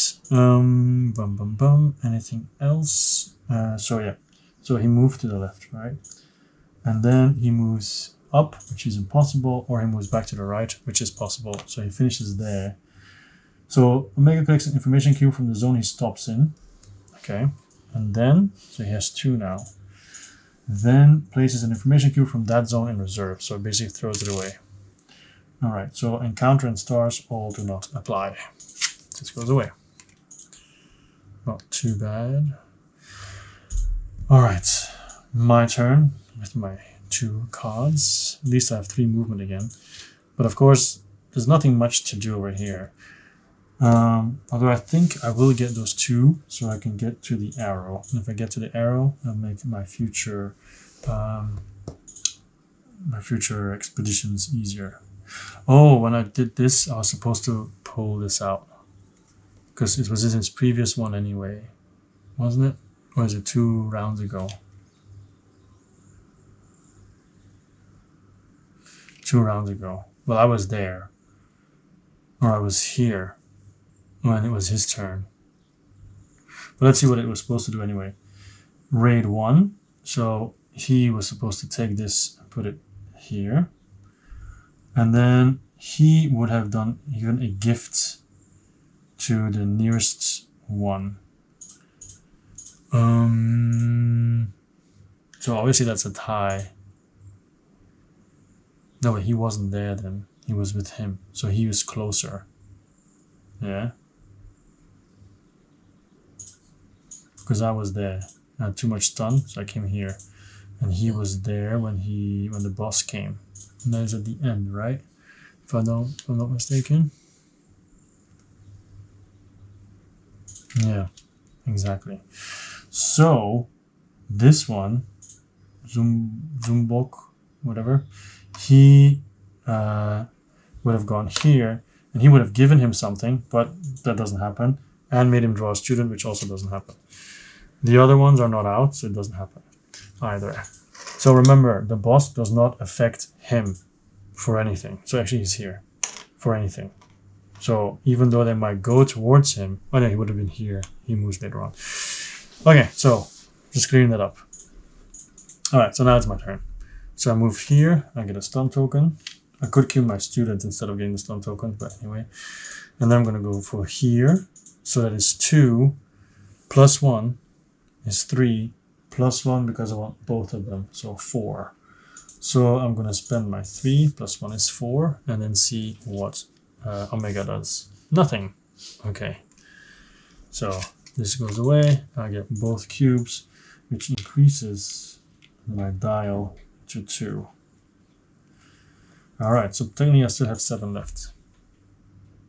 Anything else? So yeah. So he moved to the left, right? And then he moves up, which is impossible, or he moves back to the right, which is possible. So he finishes there. So Omega collects an information cube from the zone he stops in. Okay. And then, so he has 2 now. Then places an information cube from that zone in reserve. So it basically throws it away. All right. So encounter and stars all do not apply. This goes away. Not too bad. Alright, my turn with my 2 cards. At least I have 3 movement again. But of course, there's nothing much to do over here. Although I think I will get those 2 so I can get to the arrow. And if I get to the arrow, I'll make my future expeditions easier. Oh, when I did this, I was supposed to pull this out. Because it was in its previous one anyway, wasn't it? Or is it 2 rounds ago? 2 rounds ago. Well, I was there. Or I was here when it was his turn. But let's see what it was supposed to do anyway. Raid 1. So he was supposed to take this and put it here. And then he would have done even a gift to the nearest one. So obviously that's a tie. No, but he wasn't there then. He was with him. So he was closer. Yeah. Because I was there. I had too much stun, so I came here. And he was there when the boss came. And that is at the end, right? If I'm not mistaken. Yeah, exactly. So this one, Zumbok, whatever, he would have gone here, and he would have given him something, but that doesn't happen, and made him draw a student, which also doesn't happen. The other ones are not out, so it doesn't happen either. So remember, the boss does not affect him for anything. So actually he's here for anything. So even though they might go towards him, oh no, he would have been here. He moves later on. Okay, so just clearing that up. All right, so now it's my turn. So I move here, I get a stun token. I could kill my student instead of getting the stun token, but anyway. And then I'm gonna go for here. So that is 2 plus 1 is 3 plus 1 because I want both of them, so 4. So I'm gonna spend my 3 plus 1 is 4 and then see what Omega does. Nothing. Okay. So this goes away. I get both cubes, which increases my dial to 2. Alright, so technically I still have 7 left.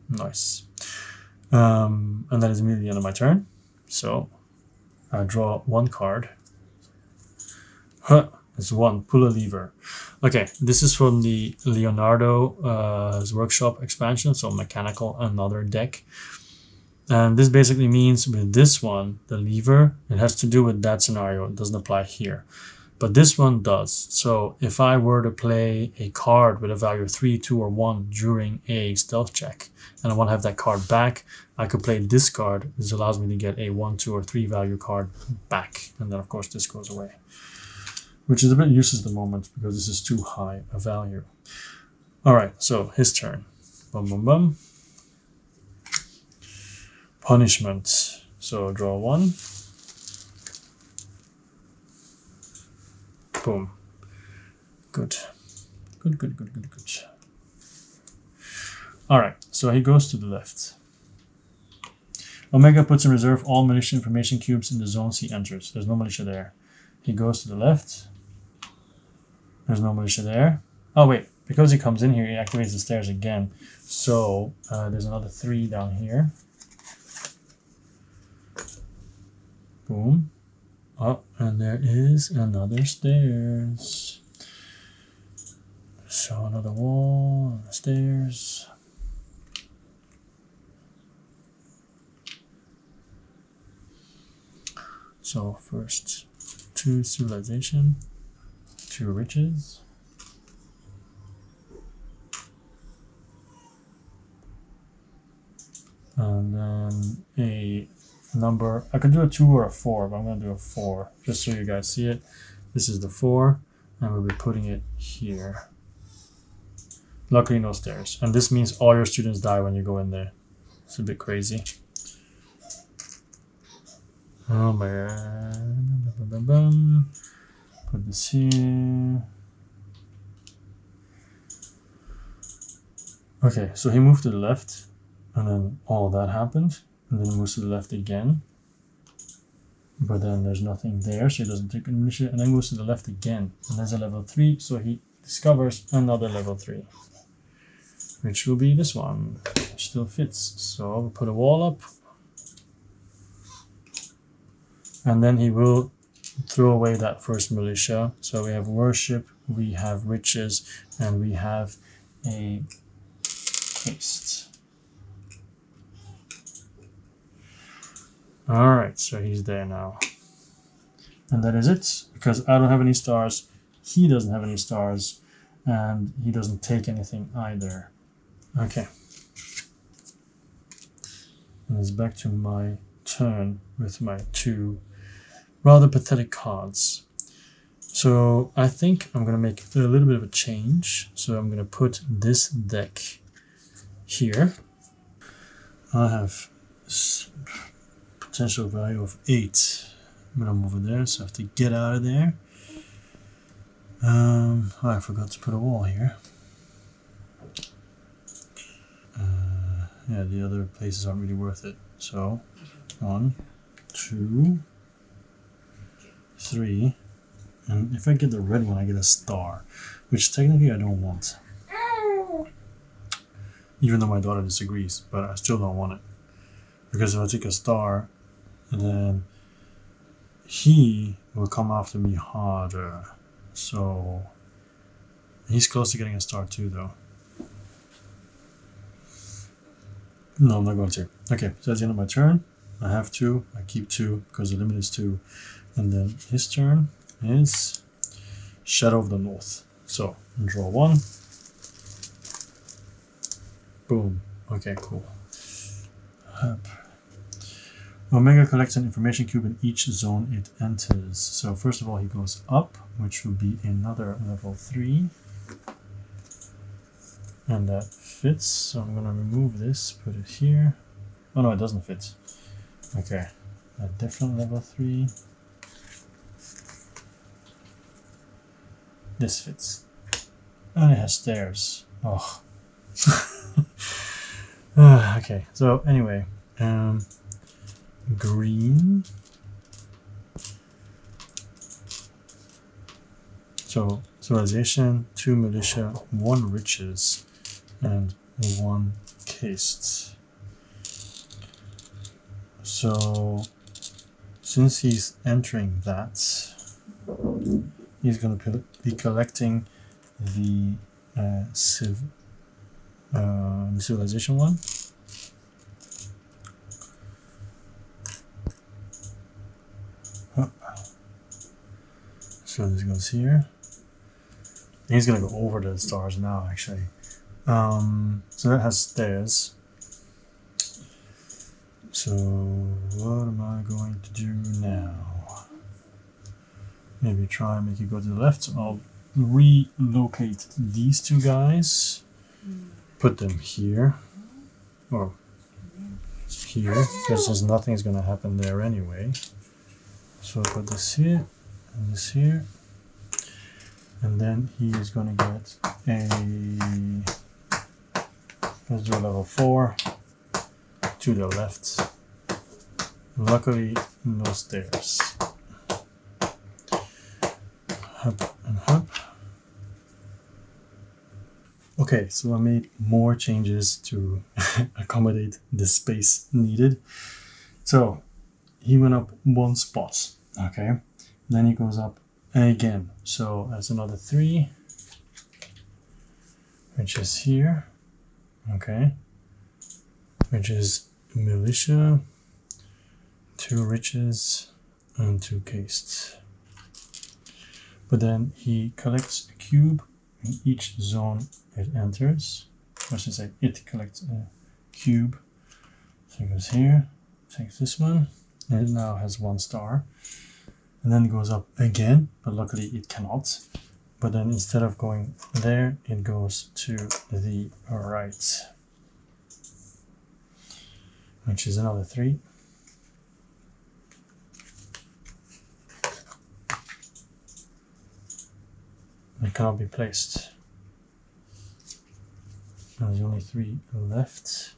Nice. And that is immediately the end of my turn. So I draw 1 card. It's 1. Pull a lever. Okay, this is from the Leonardo's Workshop expansion, so mechanical another deck. And this basically means with this one, the lever, it has to do with that scenario. It doesn't apply here. But this one does. So if I were to play a card with a value of 3, 2, or 1 during a stealth check, and I want to have that card back, I could play this card. This allows me to get a 1, 2, or 3 value card back. And then of course this goes away, which is a bit useless at the moment because this is too high a value. All right, so his turn. Bum, bum, bum. Punishment. So draw 1. Boom. Good. Good. All right, so he goes to the left. Omega puts in reserve all militia information cubes in the zones he enters. There's no militia there. He goes to the left. There's no militia there. Oh wait, because he comes in here, he activates the stairs again. So there's another 3 down here. Boom. Oh, and there is another stairs. So another wall, stairs. So first 2 civilization, 2 riches. And then a number. I could do a 2 or a 4, but I'm going to do a 4 just so you guys see it. This is the 4, and we'll be putting it here. Luckily, no stairs. And this means all your students die when you go in there. It's a bit crazy. Oh my god. Put this here. Okay, so he moved to the left, and then all that happened. And then moves to the left again. But then there's nothing there, so he doesn't take initiative. And then goes to the left again. And there's a level 3, so he discovers another level 3. Which will be this one. Which still fits. So we'll put a wall up. And then he will throw away that first militia. So we have worship, we have riches, and we have a haste. Alright, so he's there now. And that is it, because I don't have any stars, he doesn't have any stars, and he doesn't take anything either. Okay. And it's back to my turn with my 2 rather pathetic cards. So I think I'm going to make a little bit of a change. So I'm going to put this deck here. I have potential value of 8. I'm gonna move it there, so I have to get out of there. Oh, I forgot to put a wall here. Yeah, the other places aren't really worth it. So 1, 2, 3, and if I get the red one, I get a star, which technically I don't want. Even though my daughter disagrees, but I still don't want it. Because if I take a star, then he will come after me harder. So he's close to getting a star too, though. No, I'm not going to. Okay, so that's the end of my turn. I have 2. I keep 2 because the limit is 2. And then his turn is Shadow of the North. So draw 1. Boom. Okay, cool. Hup. Omega collects an information cube in each zone it enters. So first of all, he goes up, which will be another level 3. And that fits, so I'm going to remove this, put it here. Oh no, it doesn't fit. Okay, a different level 3. This fits. And it has stairs. Oh. Okay, so anyway, green. So civilization, 2 militia, 1 riches, and 1 caste. So since he's entering that, he's going to be collecting the civilization one. So this goes here. He's going to go over the stars now, actually. So that has stairs. So what am I going to do now? Maybe try and make it go to the left. I'll relocate these 2 guys. Put them here. Or here. Because there's nothing's going to happen there anyway. So I'll put this here. And this here. And then he is going to get a... Let's do a level 4. To the left. Luckily, no stairs. Hop and hop. Okay, so I made more changes to accommodate the space needed. So he went up 1 spot. Okay, then he goes up again. So that's another 3, which is here. Okay, which is militia, 2 riches, and 2 castes. But then he collects a cube in each zone it enters. I should say it collects a cube. So he goes here, takes this one, and it now has 1 star. And then it goes up again, but luckily it cannot. But then instead of going there, it goes to the right, which is another 3. It cannot be placed. There's only 3 left.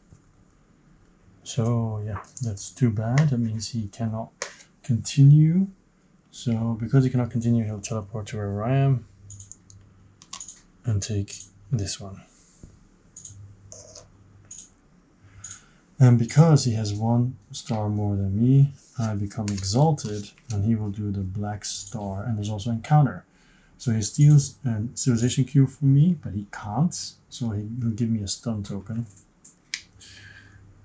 So yeah, that's too bad. That means he cannot continue. So because he cannot continue, he'll teleport to where I am and take this one. And because he has 1 star more than me, I become exalted, and he will do the black star. And there's also encounter. So he steals a civilization cube from me, but he can't. So he'll give me a stun token.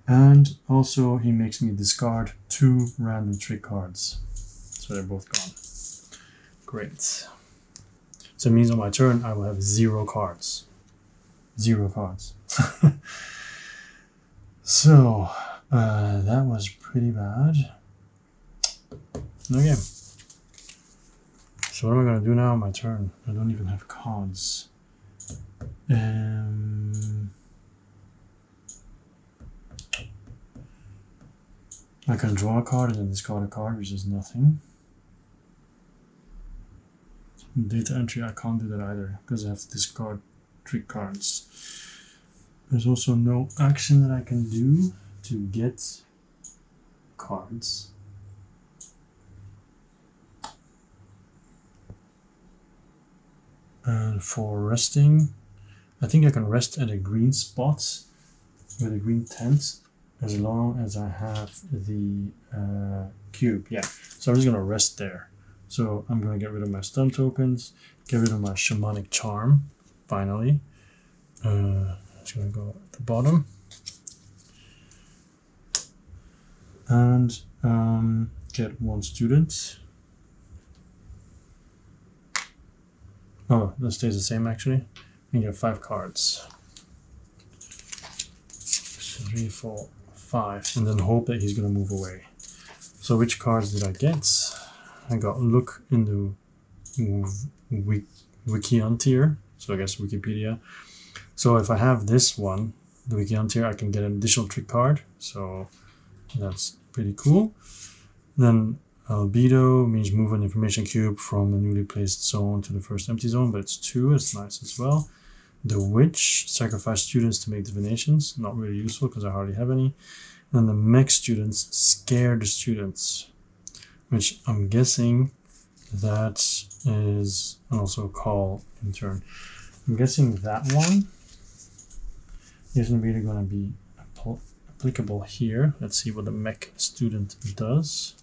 And also he makes me discard 2 random trick cards. So they're both gone. Great. So it means on my turn I will have 0 cards. 0 cards. So that was pretty bad. Okay. So what am I going to do now on my turn? I don't even have cards. I can draw a card and then discard a card, which is nothing. Data entry, I can't do that either, because I have to discard 3 cards. There's also no action that I can do to get cards. And for resting, I think I can rest at a green spot with a green tent as long as I have the cube. Yeah, so I'm just going to rest there. So I'm going to get rid of my stun tokens, get rid of my shamanic charm, finally. I'm just going to go at the bottom. and get 1 student. Oh, that stays the same actually. And get 5 cards. 3, 4, 5, and then hope that he's gonna move away. So which cards did I get? I got look in the Wikion tier, so I guess Wikipedia. So if I have this one, the Wikion tier, I can get an additional trick card, so that's pretty cool. Then albedo means move an information cube from a newly placed zone to the first empty zone, but it's 2, it's nice as well. The witch, sacrifice students to make divinations, not really useful because I hardly have any. And the mech students, scare the students, which I'm guessing that is also call intern. I'm guessing that one isn't really going to be applicable here. Let's see what the mech student does.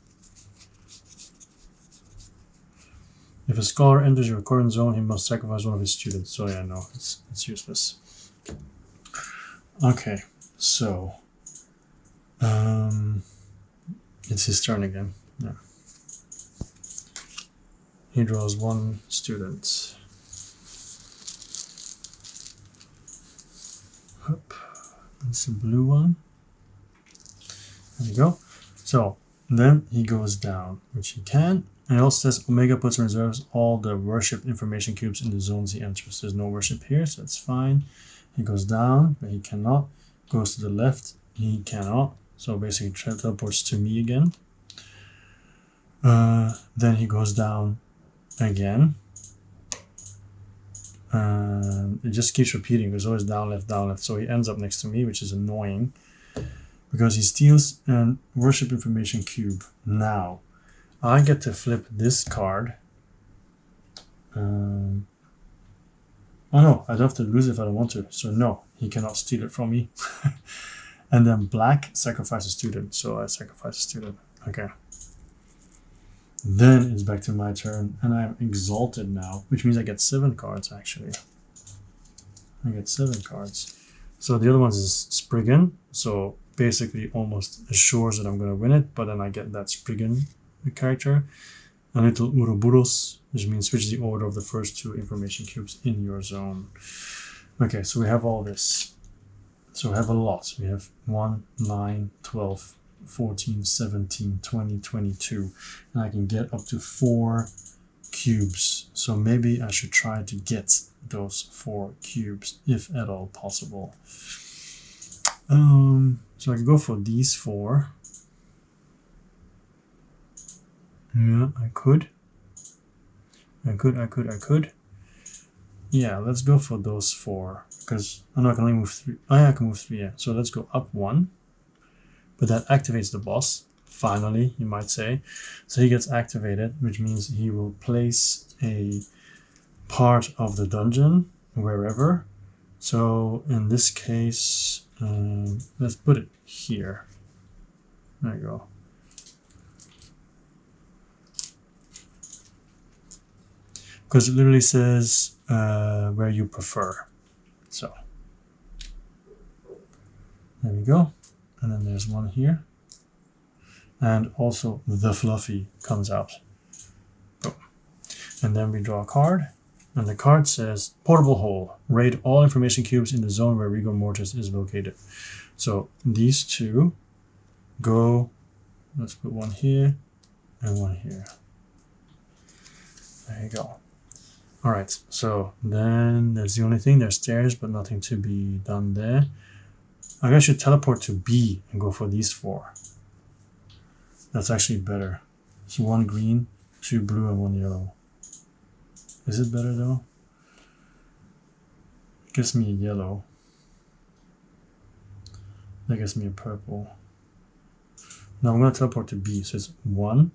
If a scholar enters your current zone, he must sacrifice one of his students. So yeah, no, it's useless. Okay, so it's his turn again. Yeah. He draws 1 student. Hup. That's the blue one. There you go. So then he goes down, which he can. And it also says Omega puts and reserves all the worship information cubes in the zones he enters. There's no worship here, so that's fine. He goes down, but he cannot. Goes to the left, he cannot. So basically teleports to me again. Then he goes down again. It just keeps repeating. There's always down, left, down, left. So he ends up next to me, which is annoying. Because he steals a worship information cube. Now, I get to flip this card. Oh no, I don't have to lose it if I don't want to. So no, he cannot steal it from me. And then black, sacrifice a student. So I sacrifice a student. Okay. Then it's back to my turn. And I'm exalted now, which means I get 7 cards actually. I get 7 cards. So the other one is Spriggan. So basically almost assures that I'm going to win it. But then I get that Spriggan character. A little Uroboros, which means switch the order of the first 2 information cubes in your zone. Okay, so we have all this. So we have a lot. We have 1, 9, 12, 14, 17, 20, 22. And I can get up to 4 cubes. So maybe I should try to get those 4 cubes, if at all possible. So I can go for these 4. Yeah, I could. Yeah, let's go for those 4. Because I know I can only move 3. Oh yeah, I can move 3, yeah. So let's go up 1. But that activates the boss. Finally, you might say. So he gets activated, which means he will place a part of the dungeon wherever. So in this case, let's put it here. There you go. Because it literally says where you prefer. So there we go. And then there's one here. And also the Fluffy comes out. Boom. And then we draw a card. And the card says Portable Hole. Raid all information cubes in the zone where Rigor Mortis is located. So these 2 go. Let's put one here and one here. There you go. Alright, so then there's the only thing. There's stairs, but nothing to be done there. I guess I should teleport to B and go for these 4. That's actually better. So 1 green, 2 blue, and 1 yellow. Is it better though? It gives me a yellow. That gives me a purple. Now I'm going to teleport to B. So it's 1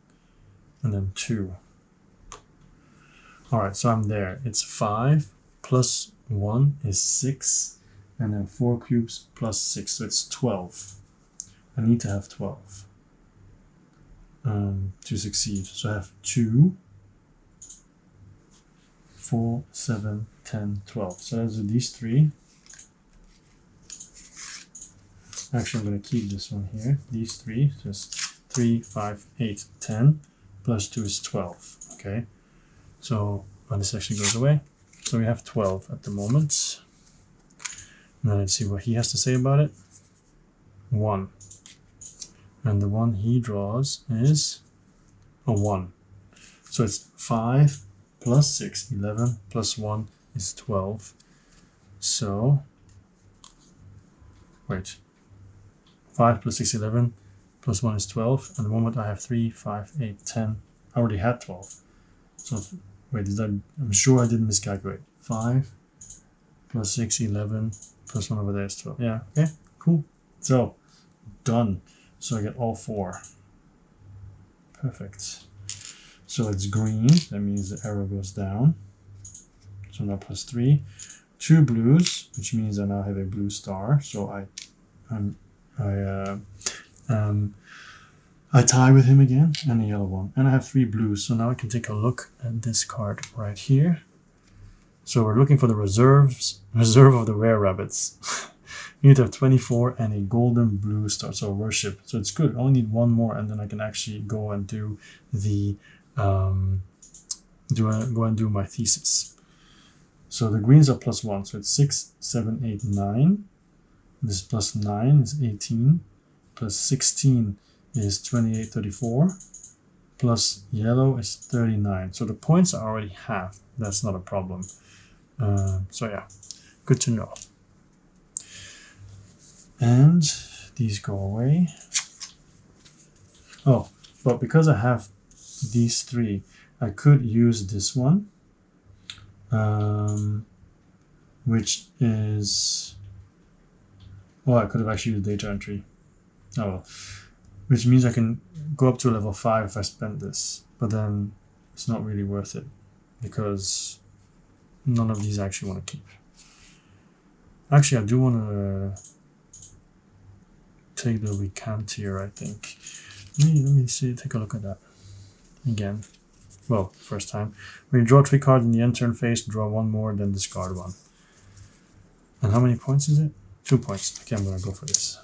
and then 2. Alright, so I'm there. It's 5 plus 1 is 6. And then 4 cubes plus 6. So it's 12. I need to have 12 to succeed. So I have 2, 4, 7, 10, 12. So let's do these 3. Actually, I'm going to keep this one here. These three, just 3, 5, 8, 10, plus 2 is 12. Okay, so this actually goes away. So we have 12 at the moment. Now let's see what he has to say about it. 1. And the one he draws is a 1. So it's 5 plus 6, 11, plus 1 is 12. So, wait. 5 plus 6, 11, plus 1 is 12. And the moment I have 3, 5, 8, 10, I already had 12. So, wait, I'm sure I didn't miscalculate. 5 plus 6, 11, plus 1 over there is 12. Yeah, okay, cool. So, done. So I get all 4. Perfect. So it's green. That means the arrow goes down. So now plus 3. 2 blues, which means I now have a blue star. So I tie with him again, and a yellow one. And I have 3 blues. So now I can take a look at this card right here. So we're looking for the reserve of the rare rabbits. You need to have 24 and a golden blue star, so worship. So it's good. I only need 1 more, and then I can actually go and do the do my thesis. So the greens are plus 1, so it's 6, 7, 8, 9. This plus 9 is 18. Plus 16 is 28, 34. Plus yellow is 39. So the points I already have. That's not a problem. So yeah, good to know. And these go away. Oh, but because I have these 3, I could use this one, which is, well, I could have actually used data entry. Oh well, which means I can go up to a level 5 if I spend this, but then it's not really worth it because none of these I actually want to keep. Actually, I do want to take the recantier, I think. Let me see, take a look at that again. Well, first time. When you draw 3 cards in the end turn phase, draw 1 more, then discard 1. And how many points is it? 2 points. Okay, I'm going to go for this.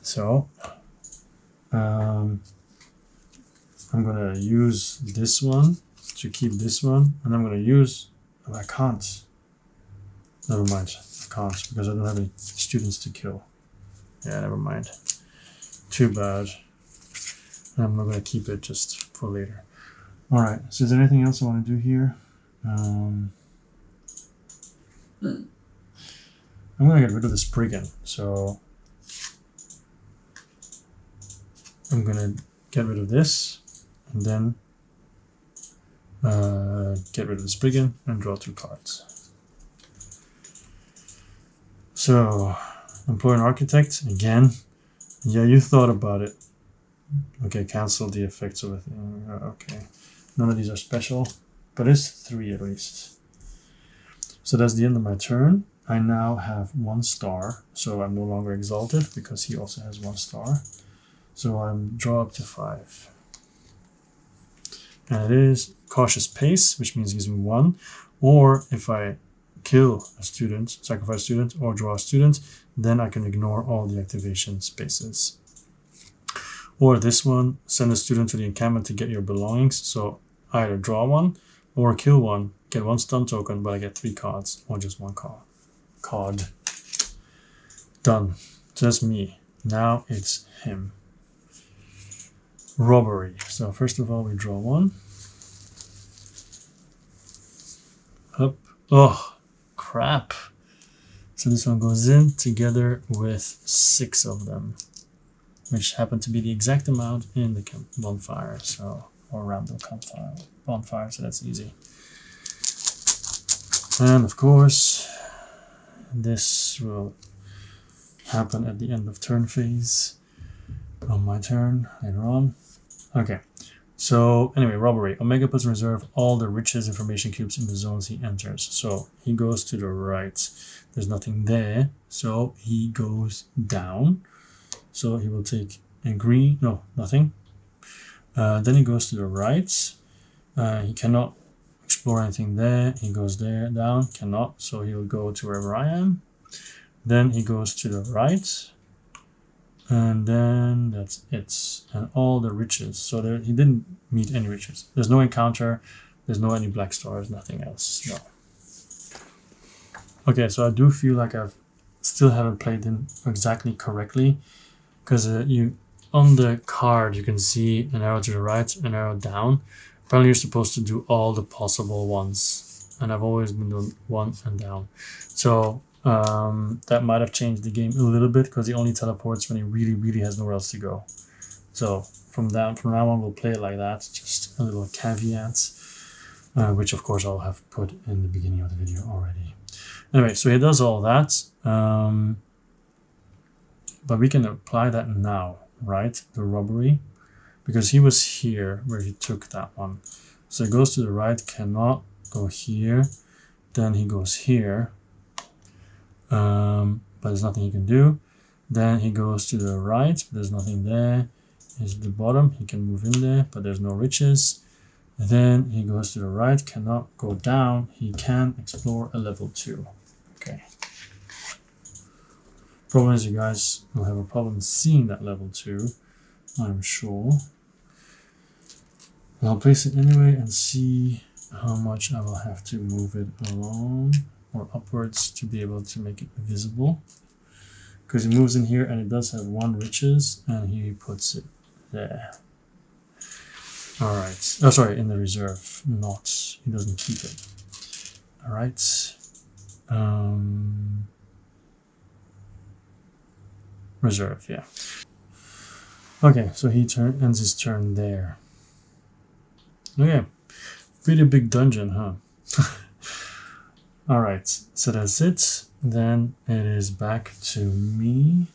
So, I'm going to use this one to keep this one, and I'm going to use, oh, I can't. Never mind, I can't because I don't have any students to kill. Yeah, never mind. Too bad. I'm not going to keep it just for later. Alright, so is there anything else I want to do here? I'm going to get rid of this brigand. So I'm going to get rid of this and then get rid of this brigand and draw 2 cards. So employ an architect again. Yeah, you thought about it. Okay, cancel the effects of it. Okay, none of these are special, but it's 3 at least. So that's the end of my turn. I now have 1 star, so I'm no longer exalted because he also has 1 star. So I'm draw up to 5. And it is cautious pace, which means it gives me 1. Or if I kill a student, sacrifice a student, or draw a student, then I can ignore all the activation spaces. Or this one, send a student to the encampment to get your belongings. So either draw 1 or kill 1, get 1 stun token, but I get 3 cards or just 1 card. Done. So that's me. Now it's him. Robbery. So first of all, we draw 1. Up. Oh, crap. So this one goes in together with 6 of them, which happen to be the exact amount in the bonfire, so, or around the bonfire, so that's easy. And of course, this will happen at the end of turn phase on my turn later on. Okay, so anyway, robbery. Omega puts in reserve all the riches information cubes in the zones he enters. So he goes to the right. There's nothing there, so he goes down. So he will take a green, no, nothing. Then he goes to the right. He cannot explore anything there. He goes there, down, cannot. So he will go to wherever I am. Then he goes to the right. And then that's it. And all the riches. So there, he didn't meet any riches. There's no encounter. There's no any black stars. Nothing else. No. Okay, so I do feel like I've still haven't played him exactly correctly. Because you on the card you can see an arrow to the right, an arrow down. Apparently you're supposed to do all the possible ones. And I've always been doing one and down. So that might have changed the game a little bit because he only teleports when he really has nowhere else to go. So from now on we'll play it like that. Just a little caveat, which of course I'll have put in the beginning of the video already. Anyway, so he does all that, but we can apply that now, right? The robbery, because he was here where he took that one. So he goes to the right, cannot go here. Then he goes here. But there's nothing he can do. Then he goes to the right, but there's nothing there. He's at the bottom, he can move in there, but there's no riches. And then he goes to the right, cannot go down. He can explore a level 2. Okay. Problem is, you guys will have a problem seeing that level 2, I'm sure. And I'll place it anyway and see how much I will have to move it along or upwards to be able to make it visible, because he moves in here and it does have 1 riches and he puts it there. All right, oh sorry, in the reserve, not, he doesn't keep it. All right, reserve, yeah. Okay, so he ends his turn there. Okay, pretty big dungeon, huh? Alright, so that's it. Then it is back to me.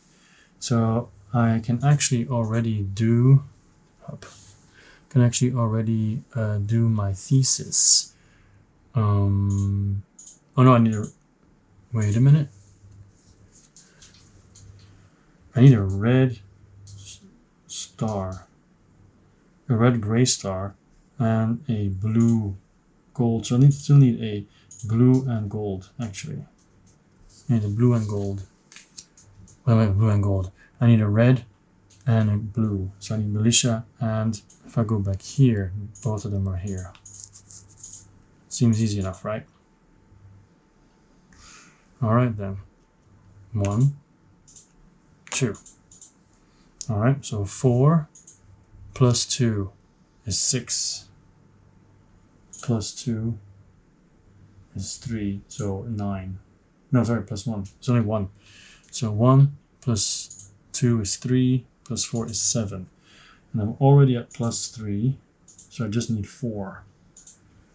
So I can actually already do do my thesis. Oh no, I need a wait a minute. I need a red star, a red gray star, and a blue gold. So I still need a blue and gold, actually. I need a blue and gold. Wait, blue and gold. I need a red and a blue. So I need militia, and if I go back here, both of them are here. Seems easy enough, right? Alright then. 1, 2. Alright, so 4 plus 2 is 6. Plus 2 is 3, so 9. No, sorry, plus 1. It's only 1. So 1 plus 2 is 3, plus 4 is 7. And I'm already at plus 3, so I just need 4.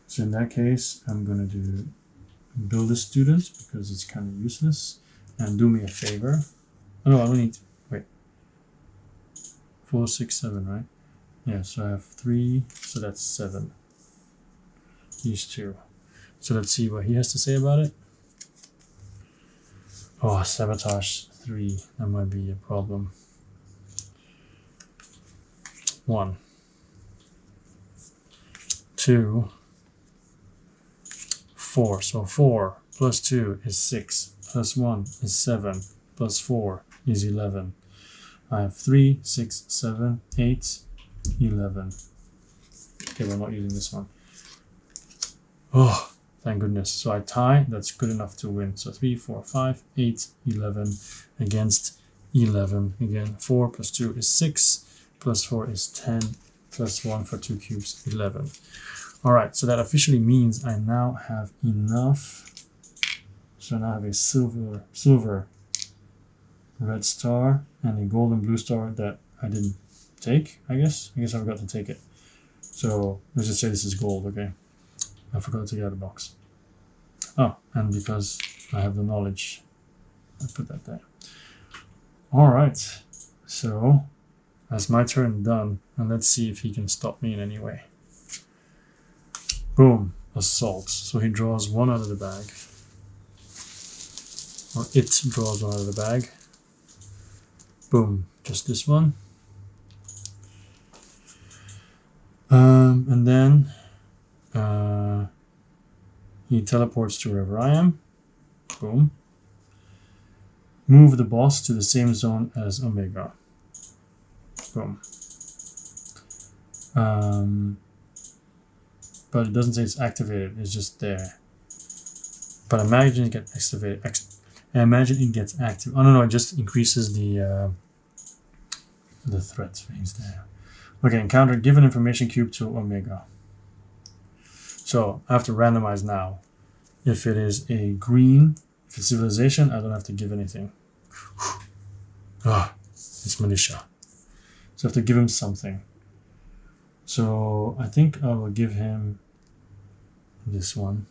So in that case, I'm going to do build a student, because it's kind of useless. And do me a favor. Oh no, I only need, wait. 4, 6, 7, right? Yeah, so I have 3, so that's 7. These 2. So let's see what he has to say about it. Oh, sabotage 3. That might be a problem. 1. 2. 4. So 4 plus 2 is 6. Plus 1 is 7. Plus 4 is 11. I have 3, 6, 7, 8, 11. Okay, we're not using this one. Oh, thank goodness. So I tie, that's good enough to win. So 3, 4, 5, 8, 11 against 11. Again, 4 plus 2 is 6, plus 4 is 10, plus 1 for 2 cubes, 11. Alright, so that officially means I now have enough. So now I have a silver red star and a golden blue star that I didn't take, I guess. I forgot to take it. So let's just say this is gold, okay? I forgot to take it out of the box. Oh, and because I have the knowledge, I put that there. Alright, so that's my turn done, and let's see if he can stop me in any way. Boom, assault. So he draws 1 out of the bag. Or it draws 1 out of the bag. Boom, just this one. And then he teleports to wherever I am. Boom. Move the boss to the same zone as Omega. Boom. But it doesn't say it's activated. It's just there. But imagine it gets activated. Imagine it gets active. Oh no, it just increases the threat phase there. Okay, encounter given information cube to Omega. So I have to randomize now. If it is a green, if it's civilization, I don't have to give anything. Ah, it's militia. So I have to give him something. So I think I will give him this one.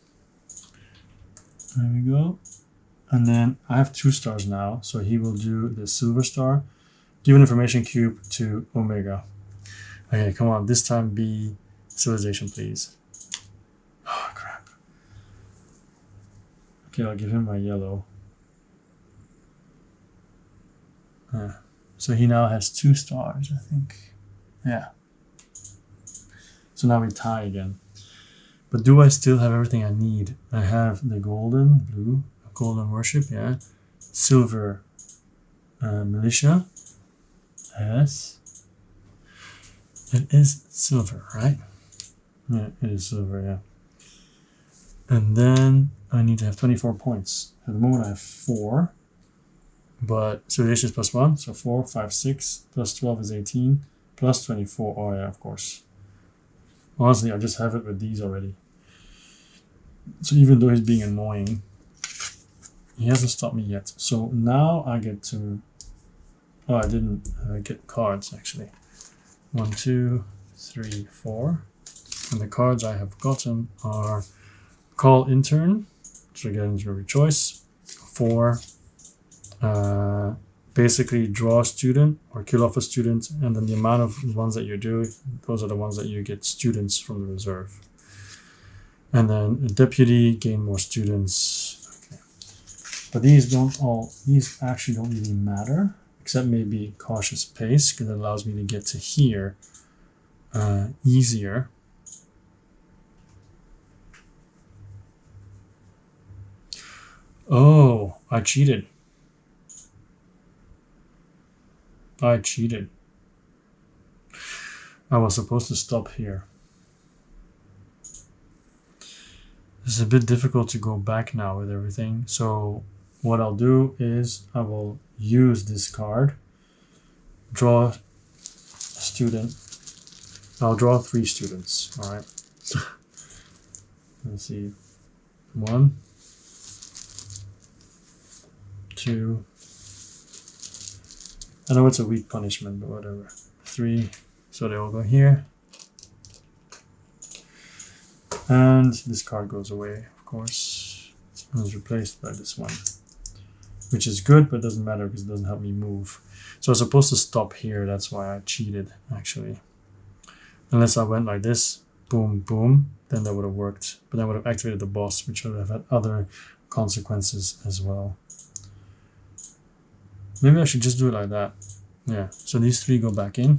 There we go. And then I have 2 stars now, so he will do the silver star. Give an information cube to Omega. Okay, come on, this time be civilization, please. Oh, crap. Okay, I'll give him my yellow. So he now has 2 stars, I think. Yeah. So now we tie again. But do I still have everything I need? I have the golden worship, yeah. Silver militia. Yes. It is silver, right? Yeah, it is silver, yeah. And then I need to have 24 points. At the moment I have 4. But civilization is +1, so 4, 5, 6, plus 12 is 18, plus 24. Oh yeah, of course. Honestly, I just have it with these already. So even though he's being annoying, he hasn't stopped me yet. So now I get to... Oh, I didn't get cards, actually. 1, 2, 3, 4. And the cards I have gotten are Call Intern, which again is your choice. 4, basically draw a student or kill off a student, and then the amount of ones that you do, those are the ones that you get students from the reserve. And then a deputy, gain more students. Okay. But these actually don't really matter, except maybe cautious pace, because it allows me to get to here easier. Oh, I cheated. I was supposed to stop here. It's a bit difficult to go back now with everything. So what I'll do is I will use this card, draw a student. I'll draw 3 students. All right. Let's see. 1, 2. I know it's a weak punishment, but whatever. 3. So they all go here. And this card goes away, of course, and is replaced by this one, which is good, but doesn't matter because it doesn't help me move. So I was supposed to stop here. That's why I cheated, actually. Unless I went like this, boom, boom, then that would have worked. But I would have activated the boss, which would have had other consequences as well. Maybe I should just do it like that. Yeah, so these 3 go back in.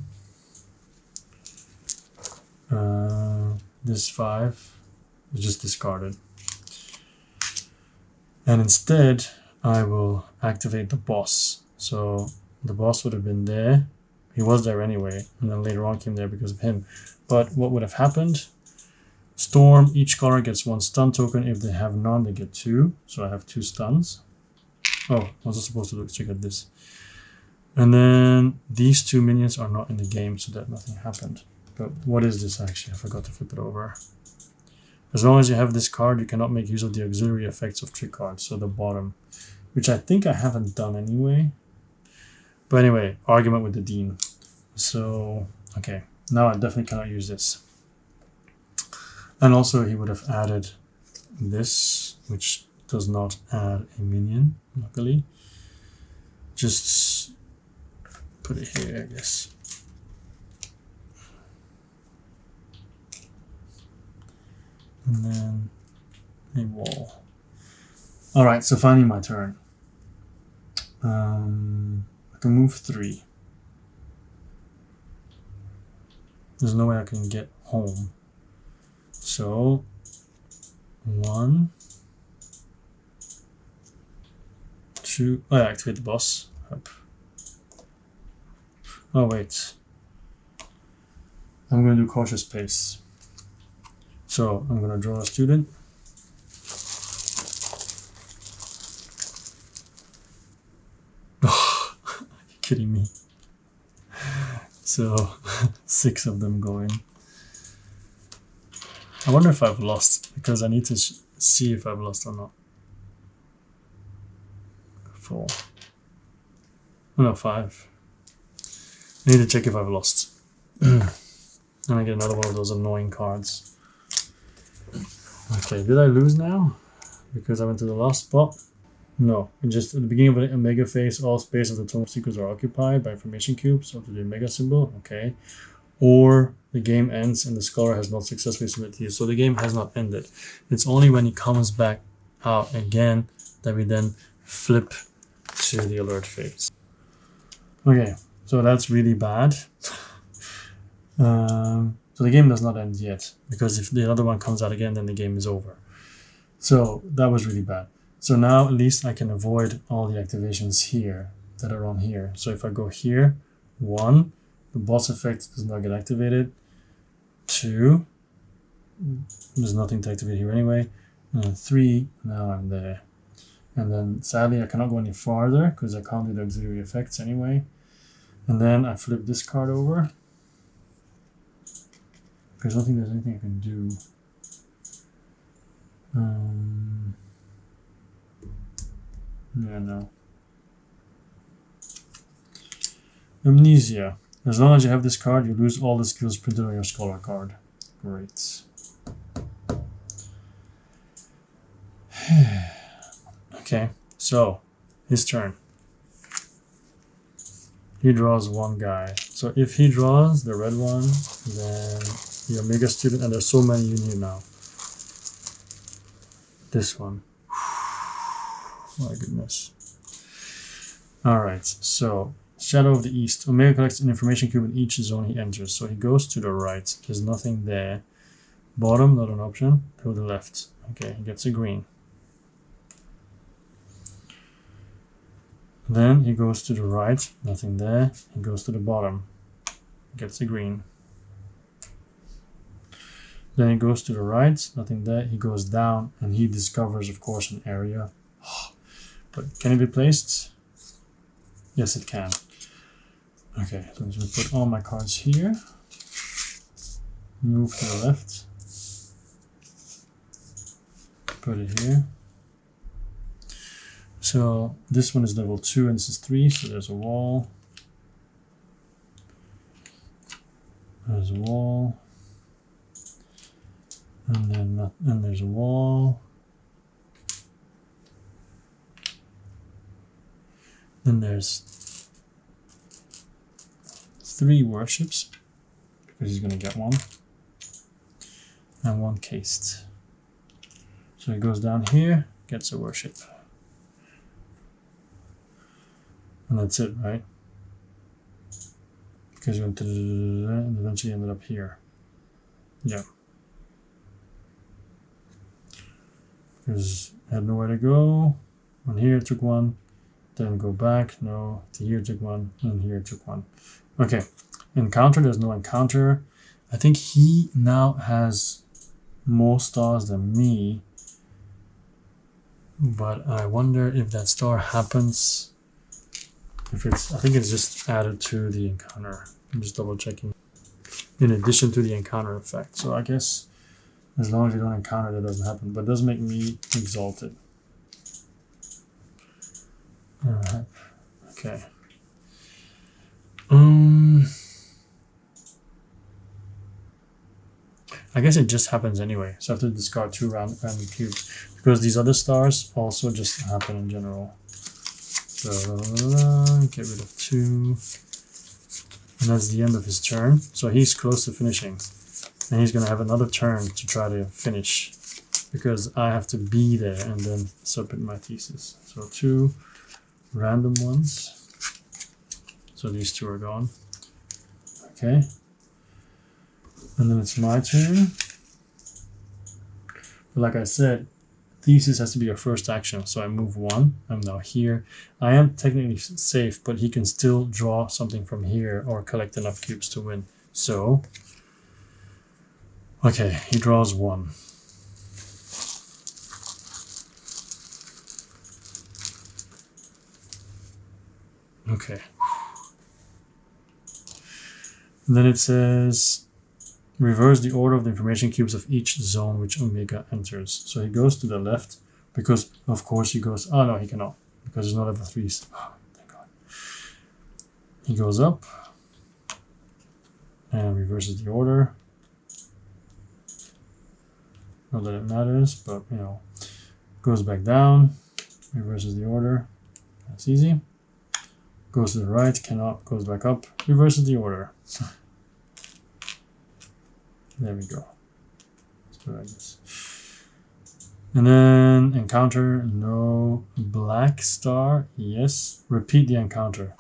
This 5 is just discarded. And instead, I will activate the boss. So the boss would have been there. He was there anyway, and then later on came there because of him. But what would have happened? Storm, each scholar gets 1 stun token. If they have none, they get 2. So I have 2 stuns. Oh, I was supposed to check out this. And then these 2 minions are not in the game, so that nothing happened. But what is this actually? I forgot to flip it over. As long as you have this card, you cannot make use of the auxiliary effects of trick cards. So the bottom, which I think I haven't done anyway. But anyway, argument with the dean. So, okay, now I definitely cannot use this. And also he would have added this, which does not add a minion, luckily. Just put it here, I guess. And then a wall. Alright, so finally my turn. I can move 3. There's no way I can get home. So 1, 2. Oh, yeah, activate the boss. Up. Oh wait, I'm going to do cautious pace. So I'm going to draw a student. Oh, are you kidding me? So 6 of them going. I wonder if I've lost, because I need to see if I've lost or not. 4. Oh, no, 5. I need to check if I've lost. And I get another one of those annoying cards. Okay, did I lose now? Because I went to the last spot? No, just at the beginning of an Omega phase, all space of the tome sequence are occupied by information cubes up to the Omega symbol. Okay. Or the game ends and the scholar has not successfully submitted to you. So the game has not ended. It's only when he comes back out again that we then flip to the alert phase. Okay, so that's really bad. So the game does not end yet, because if the other one comes out again, then the game is over. So that was really bad. So now at least I can avoid all the activations here that are on here. So if I go here, 1, the boss effect does not get activated. 2, there's nothing to activate here anyway. And 3, now I'm there. And then sadly I cannot go any farther because I can't do the auxiliary effects anyway. And then I flip this card over, because I don't think there's anything I can do. Yeah, no. Amnesia. As long as you have this card, you lose all the skills printed on your scholar card. Great. Okay, so his turn. He draws 1 guy. So if he draws the red one, then the Omega student, and there's so many you need now. This one. My goodness. Alright, so Shadow of the East. Omega collects an information cube in each zone he enters. So he goes to the right. There's nothing there. Bottom, not an option. To the left. Okay, he gets a green. Then he goes to the right. Nothing there. He goes to the bottom. Gets a green. Then he goes to the right. Nothing there. He goes down and he discovers, of course, an area. But can it be placed? Yes, it can. Okay, so I'm just going to put all my cards here. Move to the left. Put it here. So this one is level 2 and this is 3, so there's a wall. There's a wall. And then there's a wall. Then there's 3 worships, because he's going to get 1. And 1 cased. So he goes down here, gets a worship. And that's it, right? Because you went to and eventually ended up here. Yeah. Because I had nowhere to go. When here took 1. Then go back. No. To here took 1. And here took 1. Okay. Encounter. There's no encounter. I think he now has more stars than me. But I wonder if that star happens. If it's, I think it's just added to the encounter. I'm just double checking. In addition to the encounter effect. So I guess as long as you don't encounter, that doesn't happen. But it does make me exalted. Alright. Okay. I guess it just happens anyway. So I have to discard 2 random cubes. Because these other stars also just happen in general. So, get rid of 2. And that's the end of his turn. So he's close to finishing. And he's going to have another turn to try to finish. Because I have to be there and then submit my thesis. So 2 random ones. So these 2 are gone. Okay. And then it's my turn. But like I said, thesis has to be your first action, so I move 1. I'm now here. I am technically safe, but he can still draw something from here or collect enough cubes to win. So Okay, he draws 1. Okay. And then it says reverse the order of the information cubes of each zone which Omega enters. So he goes to the left because, of course, he goes. Oh no, he cannot because there's no level 3s. Oh, thank God. He goes up and reverses the order. Not that it matters, but you know, goes back down, reverses the order. That's easy. Goes to the right, cannot, goes back up, reverses the order. There we go. Let's do it like this. And then encounter, no. Black star, yes. Repeat the encounter.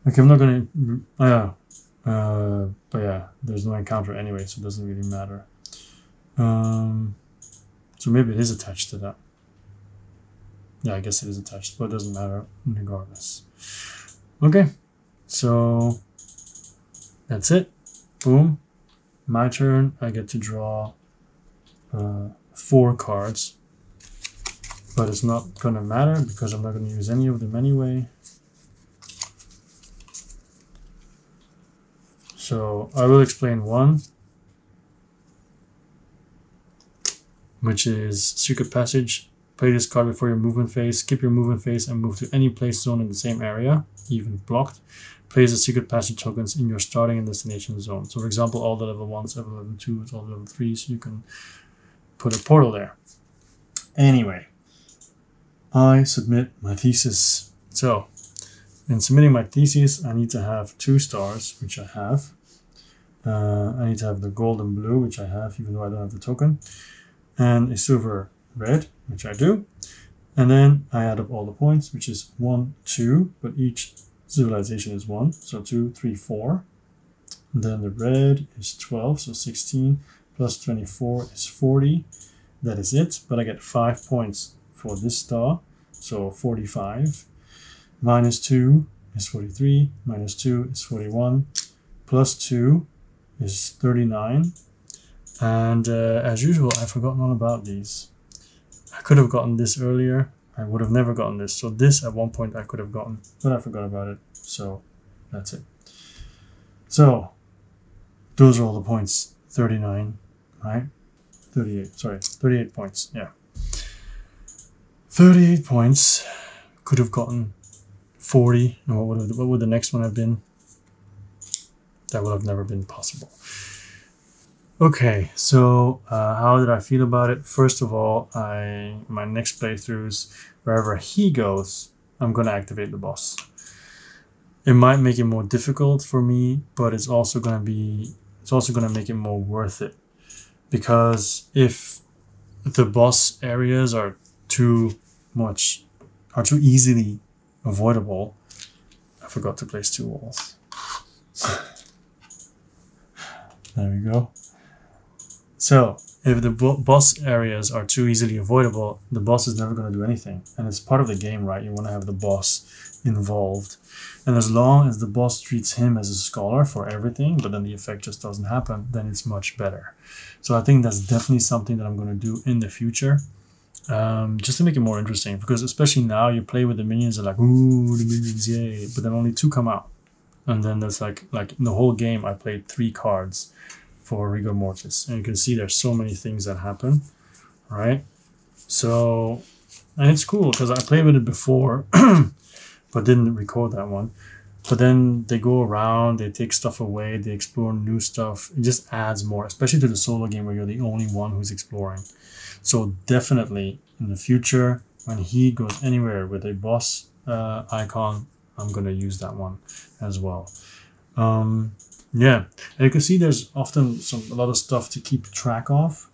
Okay, I'm not gonna. But yeah, there's no encounter anyway, so it doesn't really matter. So maybe it is attached to that. Yeah, I guess it is attached, but it doesn't matter regardless. Okay, so that's it. Boom. My turn. I get to draw 4 cards, but it's not gonna matter because I'm not gonna use any of them anyway. So I will explain one, which is Secret Passage. Play this card before your movement phase. Skip your movement phase and move to any place zone in the same area, even blocked. Place the Secret Passage tokens in your starting and destination zone. So for example, all the level 1s, all the level 2s, all the level 3s, you can put a portal there. Anyway, I submit my thesis. So in submitting my thesis, I need to have 2 stars, which I have. I need to have the gold and blue, which I have, even though I don't have the token. And a silver red, which I do. And then I add up all the points, which is 1, 2, but each civilization is 1. So 2, 3, 4. And then the red is 12, so 16 plus 24 is 40. That is it, but I get 5 points for this star, so 45. Minus 2 is 43, minus 2 is 41, plus 2 is 39. And as usual, I've forgotten all about these. I could have gotten this earlier. I would have never gotten this. So this at one point I could have gotten, but I forgot about it. So that's it. So those are all the points. 39, right? 38, sorry, 38 points. Yeah. 38 points. Could have gotten 40. And what would the next one have been? That would have never been possible. Okay, so how did I feel about it? First of all, my next playthroughs, wherever he goes, I'm gonna activate the boss. It might make it more difficult for me, but it's also gonna make it more worth it. Because if the boss areas are too easily avoidable, I forgot to place 2 walls. There we go. So, if the boss areas are too easily avoidable, the boss is never going to do anything. And it's part of the game, right? You want to have the boss involved. And as long as the boss treats him as a scholar for everything, but then the effect just doesn't happen, then it's much better. So I think that's definitely something that I'm going to do in the future. Just to make it more interesting. Because especially now, you play with the minions and like, ooh, the minions, yay. But then only 2 come out. And then there's like in the whole game, I played 3 cards for Rigor Mortis, and you can see there's so many things that happen, right? So, and it's cool because I played with it before, but didn't record that one. But then they go around, they take stuff away, they explore new stuff. It just adds more, especially to the solo game where you're the only one who's exploring. So definitely in the future, when he goes anywhere with a boss icon, I'm gonna use that one as well. Yeah, and you can see there's often a lot of stuff to keep track of,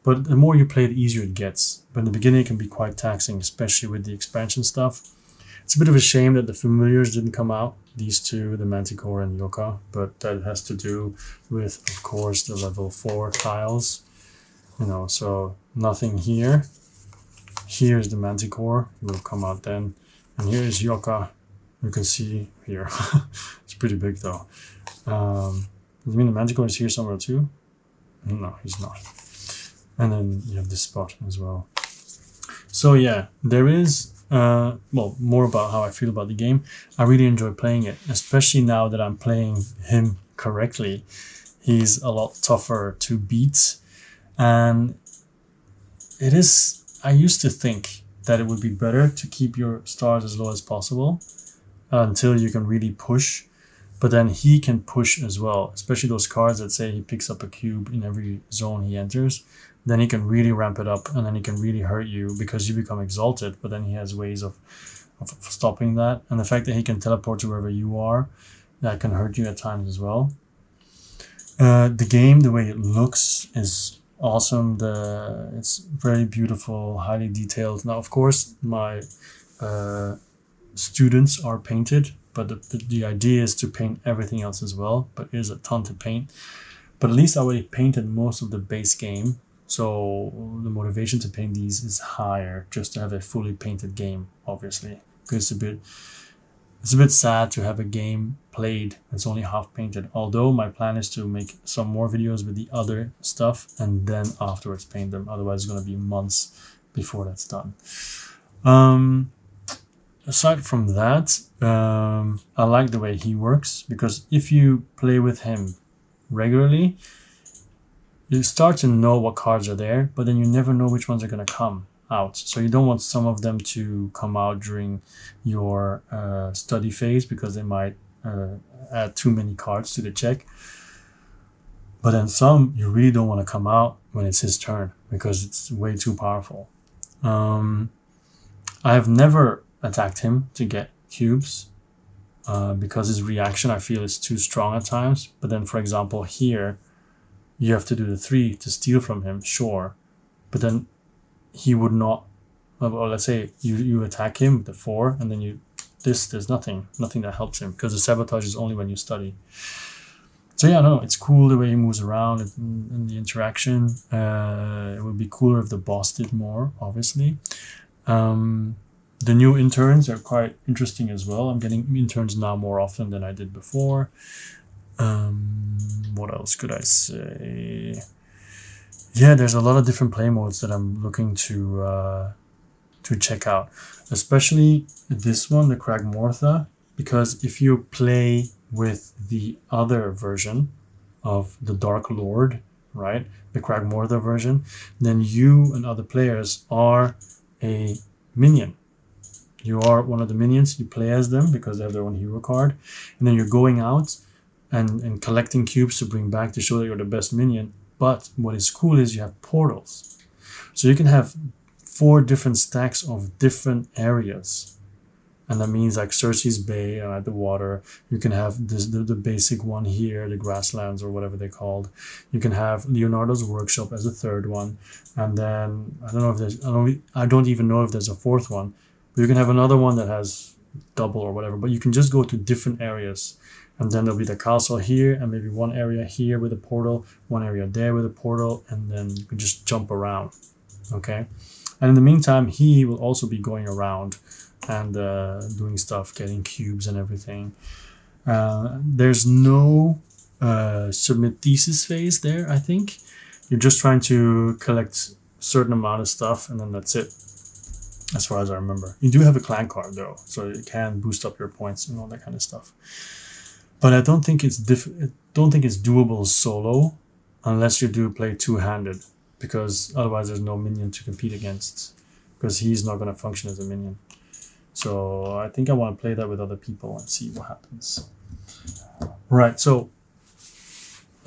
but the more you play, the easier it gets. But in the beginning, it can be quite taxing, especially with the expansion stuff. It's a bit of a shame that the familiars didn't come out, these 2, the Manticore and Yoka, but that has to do with, of course, the level 4 tiles. You know, so nothing here. Here's the Manticore, it will come out then. And here is Yoka, you can see here. It's pretty big though. Does it mean the Magical is here somewhere too? No, he's not. And then you have this spot as well. So yeah, there is, well, more about how I feel about the game. I really enjoy playing it, especially now that I'm playing him correctly. He's a lot tougher to beat. And it is, I used to think that it would be better to keep your stars as low as possible until you can really push. But then he can push as well, especially those cards that say he picks up a cube in every zone he enters. Then he can really ramp it up, and then he can really hurt you because you become exalted. But then he has ways of stopping that. And the fact that he can teleport to wherever you are, that can hurt you at times as well. The game, the way it looks, is awesome. It's very beautiful, highly detailed. Now, of course, my students are painted, but the idea is to paint everything else as well. But it is a ton to paint. But at least I already painted most of the base game, so the motivation to paint these is higher, just to have a fully painted game, obviously. Because it's a bit sad to have a game played that's only half painted. Although my plan is to make some more videos with the other stuff and then afterwards paint them. Otherwise, it's going to be months before that's done. Aside from that, I like the way he works, because if you play with him regularly, you start to know what cards are there, but then you never know which ones are going to come out. So you don't want some of them to come out during your study phase, because they might add too many cards to the check. But then some you really don't want to come out when it's his turn, because it's way too powerful. I have never attacked him to get cubes because his reaction, I feel, is too strong at times. But then, for example, here you have to do the 3 to steal from him, sure, but then he would not. Well, let's say you attack him with the 4, and then there's nothing that helps him, because the sabotage is only when you study. So yeah, no, it's cool the way he moves around and the interaction. It would be cooler if the boss did more, obviously. The new interns are quite interesting as well. I'm getting interns now more often than I did before. What else could I say? Yeah, there's a lot of different play modes that I'm looking to check out, especially this one, the Kragmortha, because if you play with the other version of the Dark Lord, right, the Kragmortha version, then you and other players are a minion. You are one of the minions. You play as them because they have their own hero card, and then you're going out and collecting cubes to bring back to show that you're the best minion. But what is cool is you have portals, so you can have 4 different stacks of different areas, and that means like Cersei's Bay at the water. You can have the basic one here, the grasslands or whatever they're called. You can have Leonardo's workshop as a 3rd one, and then I don't even know if there's a 4th one. But you can have another one that has double or whatever. But you can just go to different areas. And then there'll be the castle here, and maybe one area here with a portal, one area there with a portal, and then you can just jump around, okay? And in the meantime, he will also be going around and doing stuff, getting cubes and everything. There's no submit thesis phase there, I think. You're just trying to collect a certain amount of stuff, and then that's it, as far as I remember. You do have a clan card, though, so it can boost up your points and all that kind of stuff. But I don't think it's doable solo unless you do play 2-handed, because otherwise there's no minion to compete against, because he's not going to function as a minion. So I think I want to play that with other people and see what happens. Right, so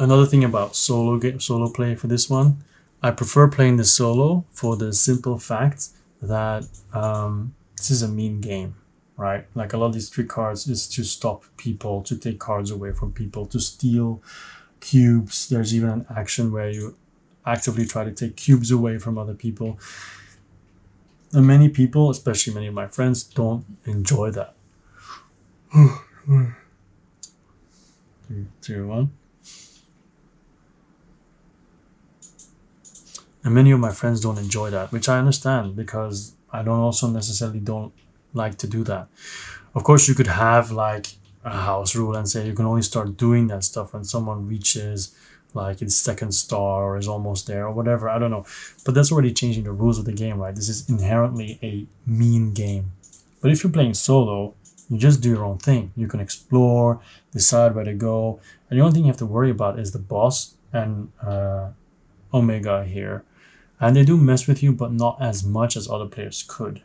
another thing about solo play for this one, I prefer playing this solo for the simple fact that this is a mean game. Right, like a lot of these trick cards is to stop people, to take cards away from people, to steal cubes. There's even an action where you actively try to take cubes away from other people. And many people, especially many of my friends, don't enjoy that. 3, 2, 1. And many of my friends don't enjoy that, which I understand, because I don't necessarily like to do that. Of course, you could have like a house rule and say you can only start doing that stuff when someone reaches like its second star or is almost there or whatever. I don't know. But that's already changing the rules of the game, right? This is inherently a mean game. But if you're playing solo, you just do your own thing. You can explore, decide where to go. And the only thing you have to worry about is the boss and Omega here. And they do mess with you, but not as much as other players could.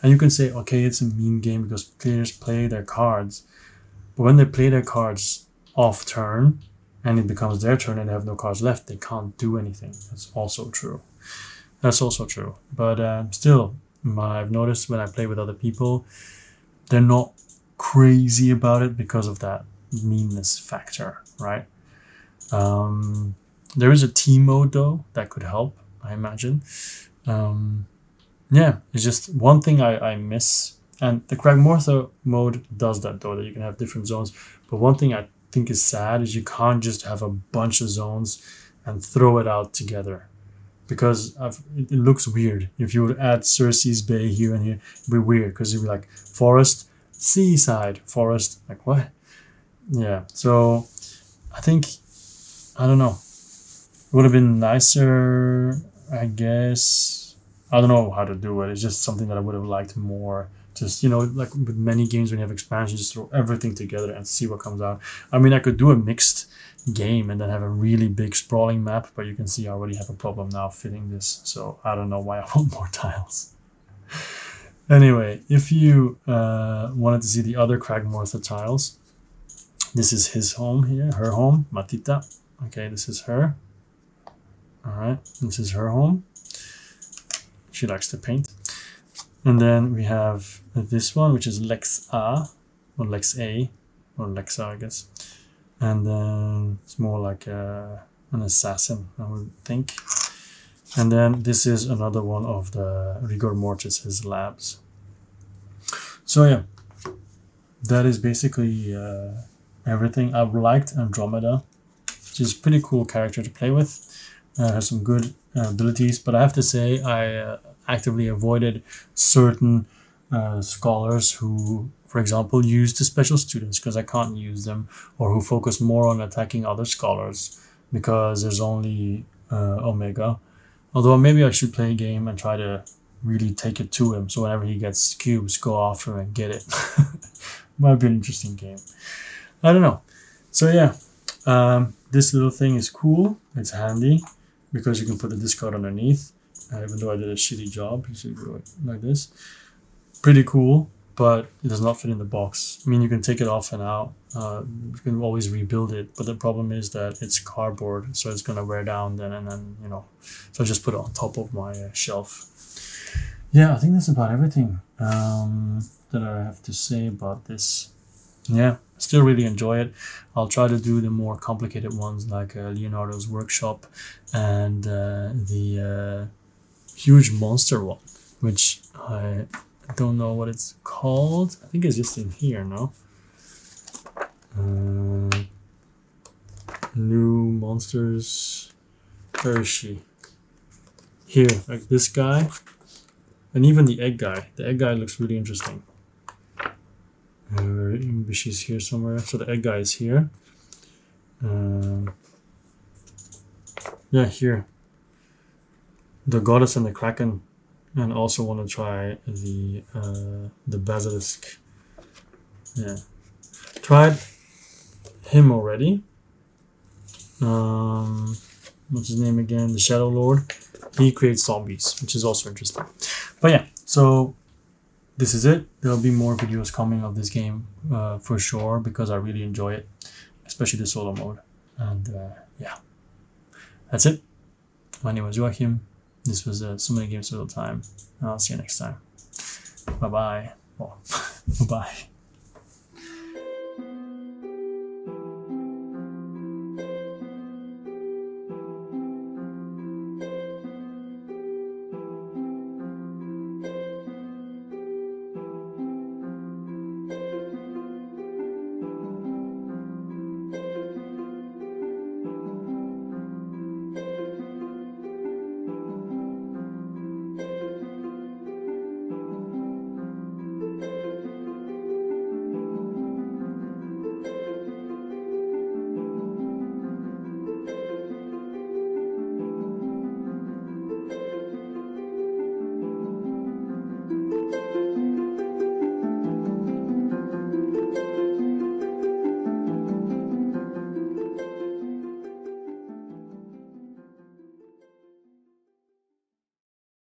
And you can say, okay, it's a mean game because players play their cards. But when they play their cards off turn, and it becomes their turn and they have no cards left, they can't do anything. That's also true. But still, I've noticed when I play with other people, they're not crazy about it because of that meanness factor, right? There is a team mode though that could help, I imagine. Yeah, it's just one thing I miss, and the Kragmortha mode does that though, that you can have different zones. But one thing I think is sad is you can't just have a bunch of zones and throw it out together, because it looks weird. If you would add Cersei's Bay here and here, it'd be weird because it'd be like forest, seaside, forest, like what? Yeah, so I think, I don't know, it would have been nicer, I guess. I don't know how to do it. It's just something that I would have liked more. Just, like with many games when you have expansions, just throw everything together and see what comes out. I mean, I could do a mixed game and then have a really big sprawling map, but you can see I already have a problem now fitting this. So I don't know why I want more tiles. Anyway, if you wanted to see the other Kragmortha tiles, this is his home here, her home, Matita. Okay, this is her. All right, this is her home. She likes to paint. And then we have this one, which is Lex A, or Lex A, or Lexa, I guess. And then it's more like an assassin, I would think. And then this is another one of the Rigor Mortis' labs. So yeah, that is basically everything. I've liked Andromeda. She's a pretty cool character to play with. Has some good abilities, but I have to say I actively avoided certain scholars who, for example, use the special students because I can't use them, or who focus more on attacking other scholars because there's only Omega. Although maybe I should play a game and try to really take it to him, so whenever he gets cubes, go after him and get it. Might be an interesting game. I don't know. So yeah, this little thing is cool. It's handy because you can put the discard underneath. Even though I did a shitty job, you should do it like this. Pretty cool, but it does not fit in the box. I mean, you can take it off and out. You can always rebuild it, but the problem is that it's cardboard, so it's gonna wear down then, and then So I just put it on top of my shelf. Yeah, I think that's about everything that I have to say about this. Yeah, I still really enjoy it. I'll try to do the more complicated ones like Leonardo's Workshop and the huge monster one, which I don't know what it's called. I think it's just in here, no? New monsters. Where is she? Here, like this guy. And even the egg guy. The egg guy looks really interesting. Maybe she's here somewhere. So the egg guy is here. Yeah, here. The goddess and the kraken, and also want to try the basilisk. Yeah, tried him already. What's his name again? The Shadow Lord. He creates zombies, which is also interesting. But yeah, so this is it. There'll be more videos coming of this game for sure, because I really enjoy it, especially the solo mode. And yeah, that's it. My name was Joachim. This was So Many Games All the Time. I'll see you next time. Bye bye. Well, bye bye.